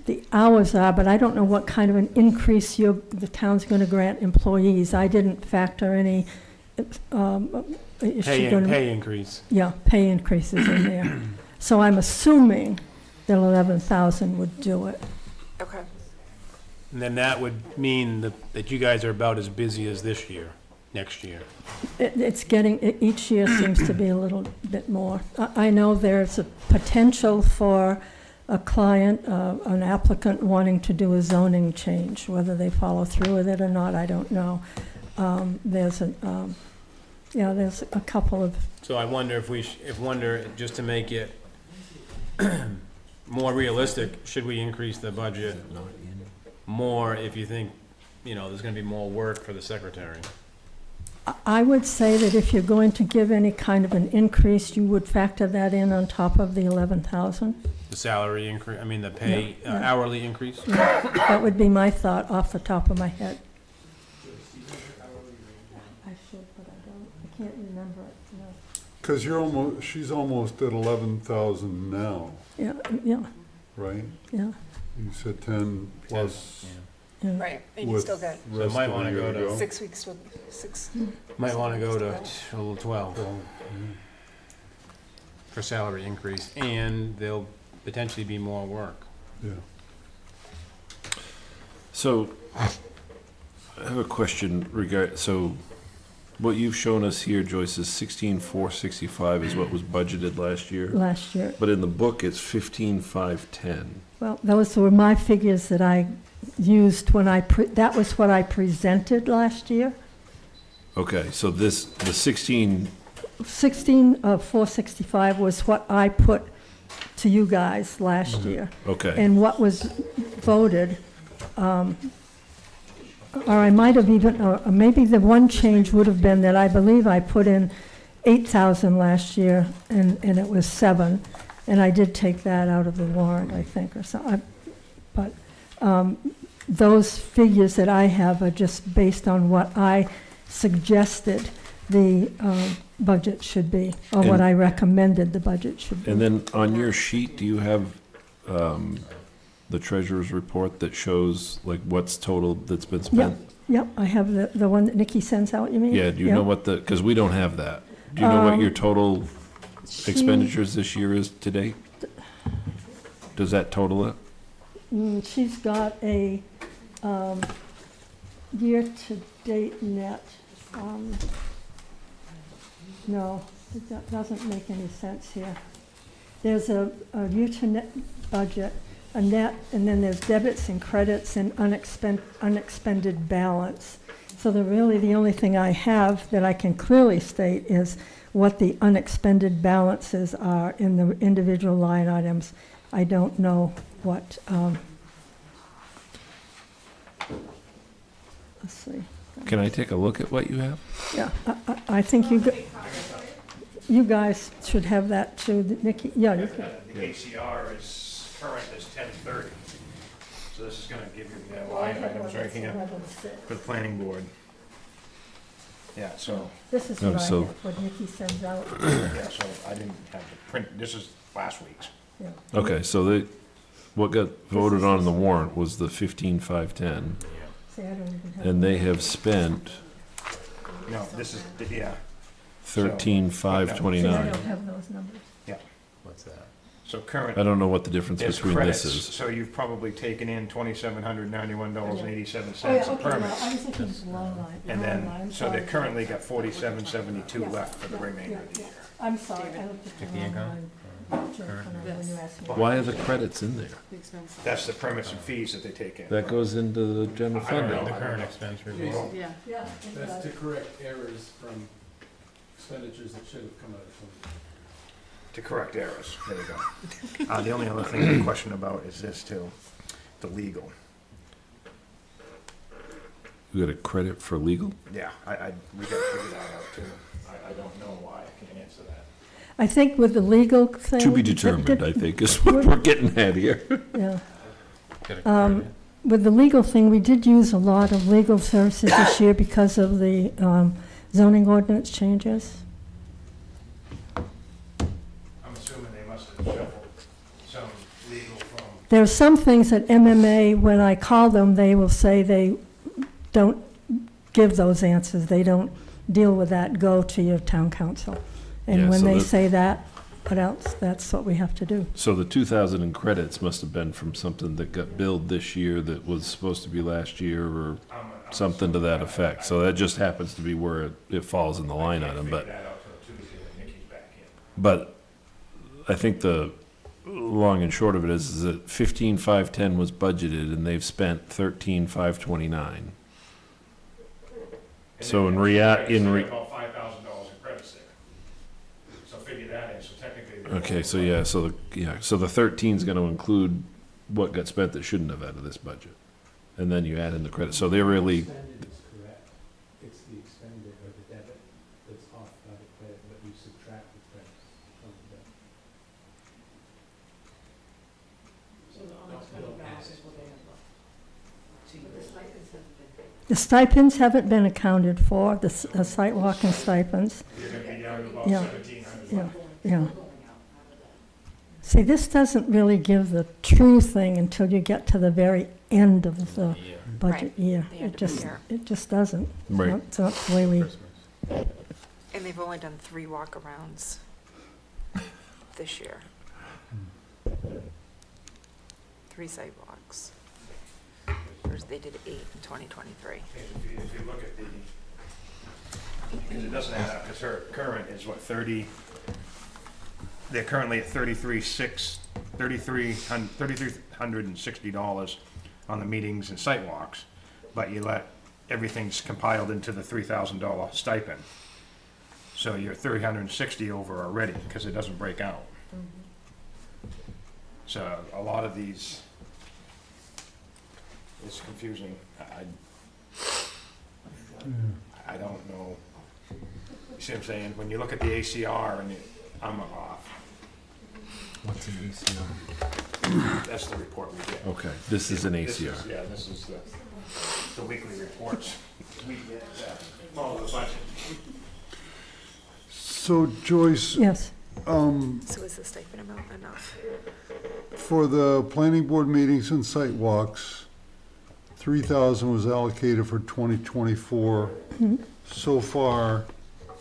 the hours are, but I don't know what kind of an increase the town's going to grant employees. I didn't factor any, is she gonna- Pay increase. Yeah, pay increases in there. So I'm assuming that 11,000 would do it. Okay. And then that would mean that you guys are about as busy as this year, next year. It's getting, each year seems to be a little bit more. I know there's a potential for a client, an applicant wanting to do a zoning change. Whether they follow through with it or not, I don't know. There's a couple of, So I wonder just to make it more realistic, should we increase the budget more if you think, there's gonna be more work for the secretary? I would say that if you're going to give any kind of an increase, you would factor that in on top of the 11,000. The salary increase, the pay, Yeah, yeah. hourly increase? That would be my thought off the top of my head. I should, but I can't remember it, no. Because she's almost at 11,000 now, Yeah, yeah, right? yeah, You said 10 plus. yeah. Right, and you with still get So rest might of the wanna year go to- 6 weeks with 6. Might wanna go to a little 12 for salary increase, and there'll potentially be more work. Yeah. So, I have a question so what you've shown us here, Joyce, is 16,465 is what was budgeted last year. Last year. But in the book, it's 15,510. Well, those were my figures that I used when that was what I presented last year. Okay, so the 16,465 was what I put to you guys last year. okay. And what was voted, or I might have even, or maybe the one change would have been that I believe I put in 8,000 last year, and it was 7, and I did take that out of the warrant, I think, or so. But those figures that I have are just based on what I suggested the budget should be, or what And- I recommended the budget should be. And then on your sheet, do you have the treasurer's report that shows like what's total that's been spent? Yep, I have the one that Nikki sends out, you mean? Yeah, do you know what the, because we don't have that. Do you know what your total expenditures this year is to date? Does that total it? She's got a year-to-date net. No, that doesn't make any sense here. There's a year-to-net budget, a net, and then there's debits and credits and unexpended balance. So the only thing I have that I can clearly state is what the unexpended balances are in the individual line items. I don't know what, let's see. Can I take a look at what you have? Yeah, I think you guys should have that too, Nikki, yeah, you can. The ACR is current as 10/30. So this is gonna give you the line items right here for the planning board. Yeah, so, This is Oh, what I so- have, what Nikki sends out. yeah, so I didn't have the print, this is last week's. Yeah. Okay, so what got voted on in the warrant was the 15,510, See, I don't even have. and they have spent No, this is, yeah, 13,529. See, I don't have those numbers. What's that? so current. I don't know what the difference There's between credits, this is. so you've probably taken in $2,791.87 Oh, yeah, in okay, well, permits. I was looking at the long line. And long then, line, so they sorry. currently got 4772 Yeah, left for the yeah, remainder yeah, of the yeah. year. I'm sorry, I looked at the Check the wrong income? line. When you asked me. Why are the credits in there? The expense. That's the permits and fees that they take in. That goes into the general I don't fund. know. The current expense report. Yeah. Yeah. That's to correct errors from expenditures that should have come out of fund. To correct errors, there you go. The only other thing I question about is this too, the legal. You got a credit for legal? Yeah, we gotta figure that out too. I don't know why, I can't answer that. I think with the legal thing. To be determined, I think, is what we're getting at here. Yeah. Got a credit. With the legal thing, we did use a lot of legal services this year because of the zoning ordinance changes. I'm assuming they must have shuffled some legal from. There are some things that MMA, when I call them, they will say they don't give those answers. They don't deal with that. Go to your town council. Yeah, And when so they that- say that, what else? That's what we have to do. So the 2,000 in credits must have been from something that got billed this year that was supposed to be last year or something to that effect. So that just happens to be where it falls in the line item, but. Figure that out till Tuesday when Nikki's back in. But I think the long and short of it is that 15,510 was budgeted and they've spent 13,529. So in About $5,000 in credits there. So figure that in, so technically. okay, so yeah, so the 13 is going to include what got spent that shouldn't have out of this budget, and then you add in the credit. So they're really Expended is correct. It's the expended or the debit that's off by the credit, but you subtract the credit from the debit. The stipends haven't been accounted for, the sidewalk and stipends. You're gonna be down to about Yeah. 1,700. Yeah. See, this doesn't really give the true thing until you get to the very end of the Yeah. budget Right, year. the end It of the just, year. it just doesn't. right. It's not the way we, Christmas. And they've only done 3 walkarounds this year. 3 sidewalks. Whereas they did 8 in 2023. If you look at the, because it doesn't add up, because her current is what, 30, they're currently at $3,360 on the meetings and site walks, but you let, everything's compiled into the $3,000 stipend. So you're 360 over already, because it doesn't break out. So a lot of these, it's confusing. I don't know. You see what I'm saying? When you look at the ACR and I'm off. What's an ACR? That's the report we get. Okay, this is an This ACR. is- Yeah, this is the weekly reports we get, follow the budget. So Joyce, Yes. So is the stipend amount enough? for the planning board meetings and site walks, 3,000 was allocated for 2024. So far,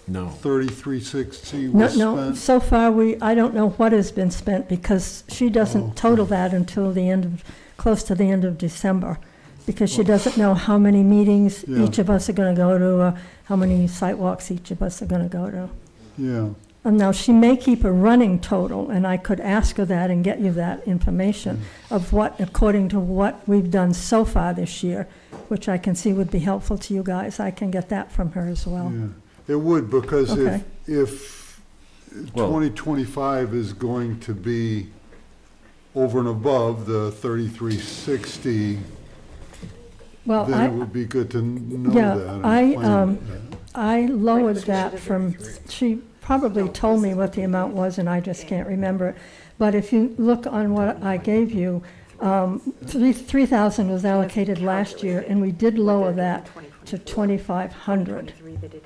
No. 3360 No, was no, spent. so far, I don't know what has been spent, because she doesn't total that until the end of, close to the end of December, because she doesn't know how many meetings Yeah. each of us are gonna go to, or how many site walks each of us are gonna go to. Yeah, And now, she may keep a running total, and I could ask her that and get you that information of what, according to what we've done so far this year, which I can see would be helpful to you guys. I can get that from her as well. yeah. It would, because Okay. if Well- 2025 is going to be over and above the 3360, Well, then it would be good to know Yeah, that. and I, plan I lowered that from, she probably told me what the amount was, and I just can't remember it. But if you look on what I gave you, 3,000 was allocated last year, and we did lower that to 2,500.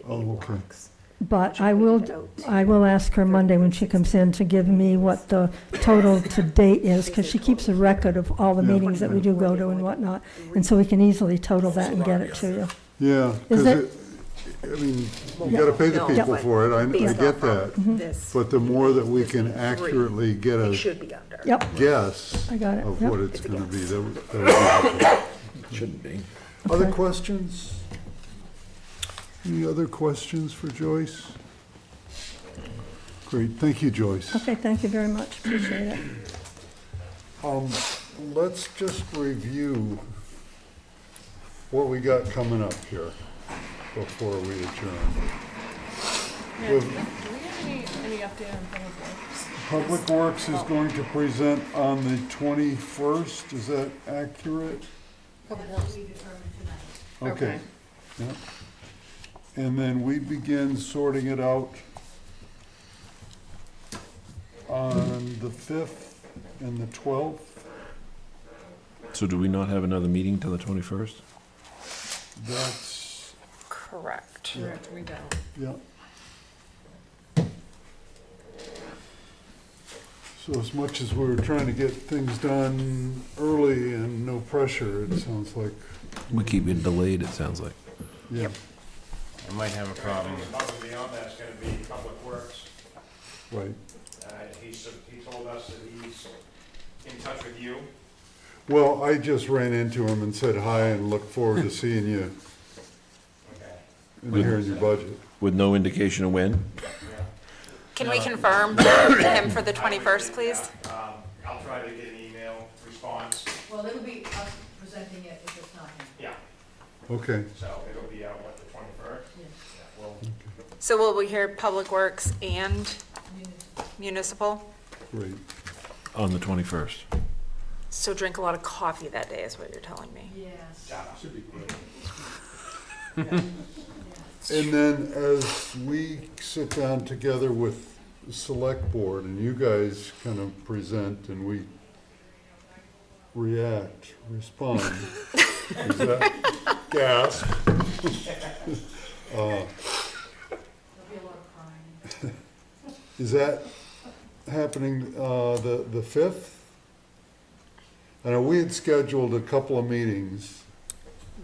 Oh, okay. But I will ask her Monday when she comes in to give me what the total to date is, because she keeps a record of all the Yeah. meetings that we do go to and whatnot, and so we can easily total that and get it to you. Yeah, Is because it- I mean, you gotta pay the people for it, I get that. This, But the more that we can accurately get it a should be under. Yep, guess I got it, of yep. what it's gonna be, that would be helpful. Shouldn't be. Other Okay. questions? Any other questions for Joyce? Great, thank you, Joyce. Okay, thank you very much, appreciate it. Let's just review what we got coming up here before we adjourn. Yeah, do we have any update on Public Works? Public Works is going to present on the 21st, is that accurate? Okay. Yeah. And then we begin sorting it out on the 5th and the 12th. So do we not have another meeting till the 21st? That's, Correct. Correct, we don't. yeah. So as much as we were trying to get things done early and no pressure, it sounds like, We keep getting delayed, it sounds like. yeah, I might have a problem. Above and beyond that's gonna be Public Works. right. He told us that he's in touch with you. Well, I just ran into him and said hi and look forward to seeing you Okay. and hearing your budget. With no indication of when? Can we confirm him for the 21st, please? I'll try to get an email response. Well, it'll be us presenting it if it's not him. Yeah, Okay, so it'll be out, what, the 21st? Yes. Yeah, well, So will we hear Public Works and municipal? great. On the 21st. So drink a lot of coffee that day is what you're telling me. Yes. should be good. And then as we sit down together with the SelectBoard and you guys kind of present and we react, respond, is that gasp? There'll be a lot of crying. Is that happening the 5th? I know we had scheduled a couple of meetings,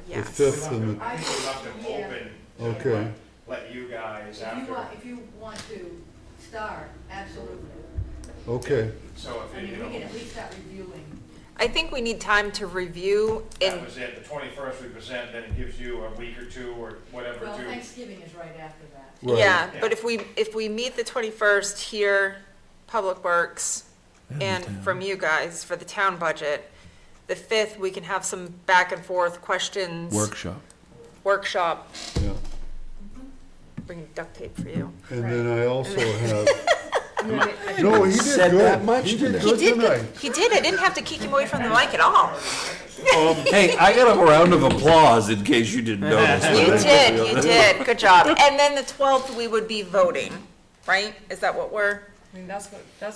the Yes. 5th and We left it open to Okay. let you guys after. If you want to start, absolutely. okay, So I if mean, you we know, can at least start reviewing. I think we need time to review that and was it, the 21st we present, then it gives you a week or two or whatever Well, to. Thanksgiving is right after that. right. yeah, but if we meet the 21st here, Public Works, and from you guys for the town budget, the 5th, we can have some back and forth questions. Workshop, Yeah. bring duct tape for you. And then I also have, no, he did Said good. that much He did today. good He did, tonight. he did, I didn't have to kick him away from the mic at all. Hey, I got a round of applause in case you didn't notice. You did, good job. And then the 12th, we would be voting, right? Is that what we're, I mean, that's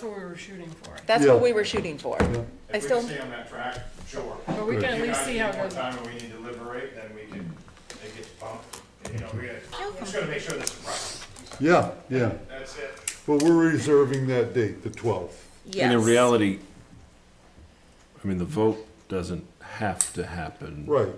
what we were shooting for. That's Yeah. what we were shooting for. Yeah. I still, If we can stay on that track, sure. But we can at least see how it If you goes. guys need more time and we need to deliberate, then we can, it gets bumped. You know, we're just gonna make sure this is right. Yeah, yeah. That's it. But we're reserving that date, the 12th. yes. And in reality, I mean, the vote doesn't have to happen Right.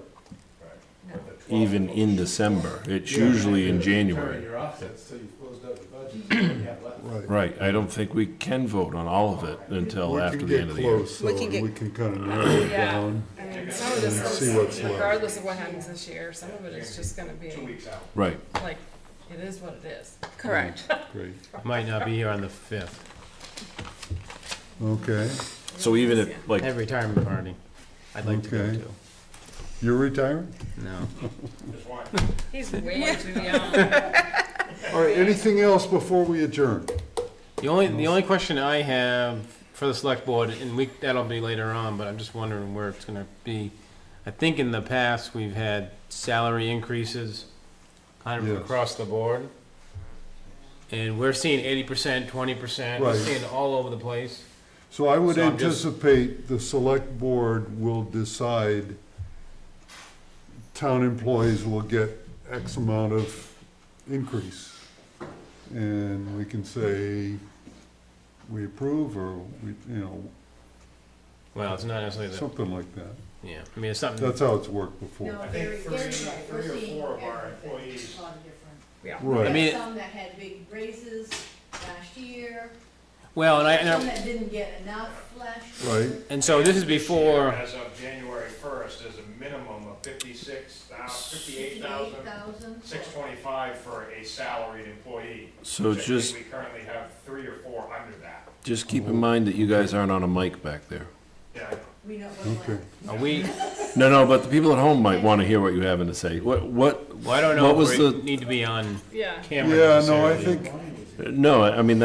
even in December. It's usually in January. Your offsets till you've closed out your budget, so what do you have left? Right. Right, I don't think we can vote on all of it until We after can the get end of the year. close, so We can get- we can kind of narrow it Yeah. down. I mean, some of this See what's is, left. regardless of what happens this year, some of it is just gonna be, 2 weeks out. Right, like, it is what it is. Correct. Great. Might not be here on the 5th. Okay. so even if, like, I have a retirement party. I'd like to go Okay. to. You're retiring? No. Just one. He's way too young. All right, anything else before we adjourn? The only question I have for the select board, and that'll be later on, but I'm just wondering where it's gonna be. I think in the past, we've had salary increases kind of Yes. across the board. And we're seeing 80%, 20%, we're Right. seeing it all over the place. So I would So I'm just- anticipate the select board will decide town employees will get X amount of increase. And we can say we approve or we, Well, it's not necessarily that, something like that. yeah, I mean, it's something, That's how it's worked before. I think three or four of our employees. Yeah. Right. I mean, Some that had big raises last year, well, some and that didn't get enough last year. Right? and so this is before, As of January 1st, there's a minimum of 58,625 for a salaried employee. so Which I just, think we currently have 3 or 4 under that. just keep in mind that you guys aren't on a mic back there. Yeah, We know what Okay. are we, No, but the people at home might want to hear what you have to say. What, well, I don't know What was if we the- need to be on Yeah. camera Yeah, no, I necessarily. think, no, I mean,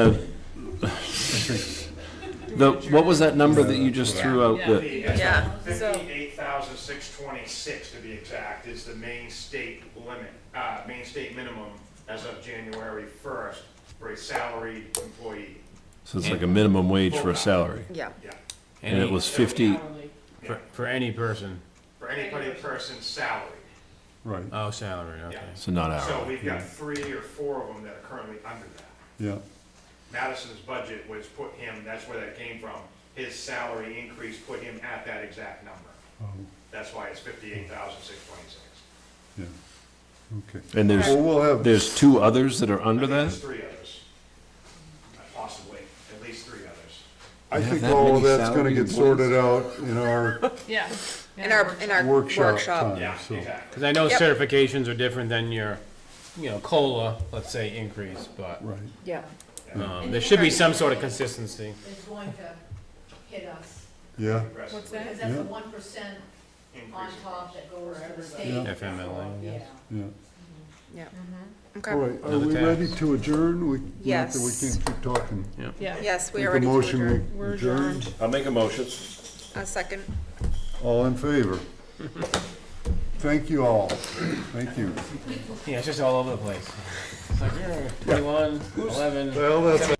what was that number that you just threw out? Yeah. that- Yeah. 58,626 to be exact is the Maine state limit, Maine state minimum as of January 1st for a salaried employee. So it's like a minimum wage for a salary. Yeah. And it was 50, For any person, For any person salaried. right, oh, salary, okay. so not So hourly. we've got 3 or 4 of them that are currently under that. yeah. Madison's budget was put him, that's where that came from. His salary increase put him at that exact number. That's why it's 58,626. Yeah, okay. And Well, we'll have, there's 2 others that are under I think that? there's 3 others. Possibly, at least 3 others. I have think that all of many that's gonna salaried get sorted out in our Yeah. In our workshop workshop. time, Yeah, so. exactly. Because I know Yep. certifications are different than your, COLA, let's say, increase, but Right. Yeah. there should be some sort of consistency. Is going to hit us, Yeah, What's that? because that's Yeah. the 1% on Increase. top that goes to the state. Yeah. FMLA, yes. yeah. Yeah. All Okay. right, are Another we tax. ready to adjourn? We Yes. We can't keep talking. Yeah. Yes, we Make are a ready to motion, adjourn. we We're adjourn. adjourned. I'll make a motion. A second. All in favor? Thank you all. Thank you. Yeah, it's just all over the place. It's like, 21, 11. Well, that's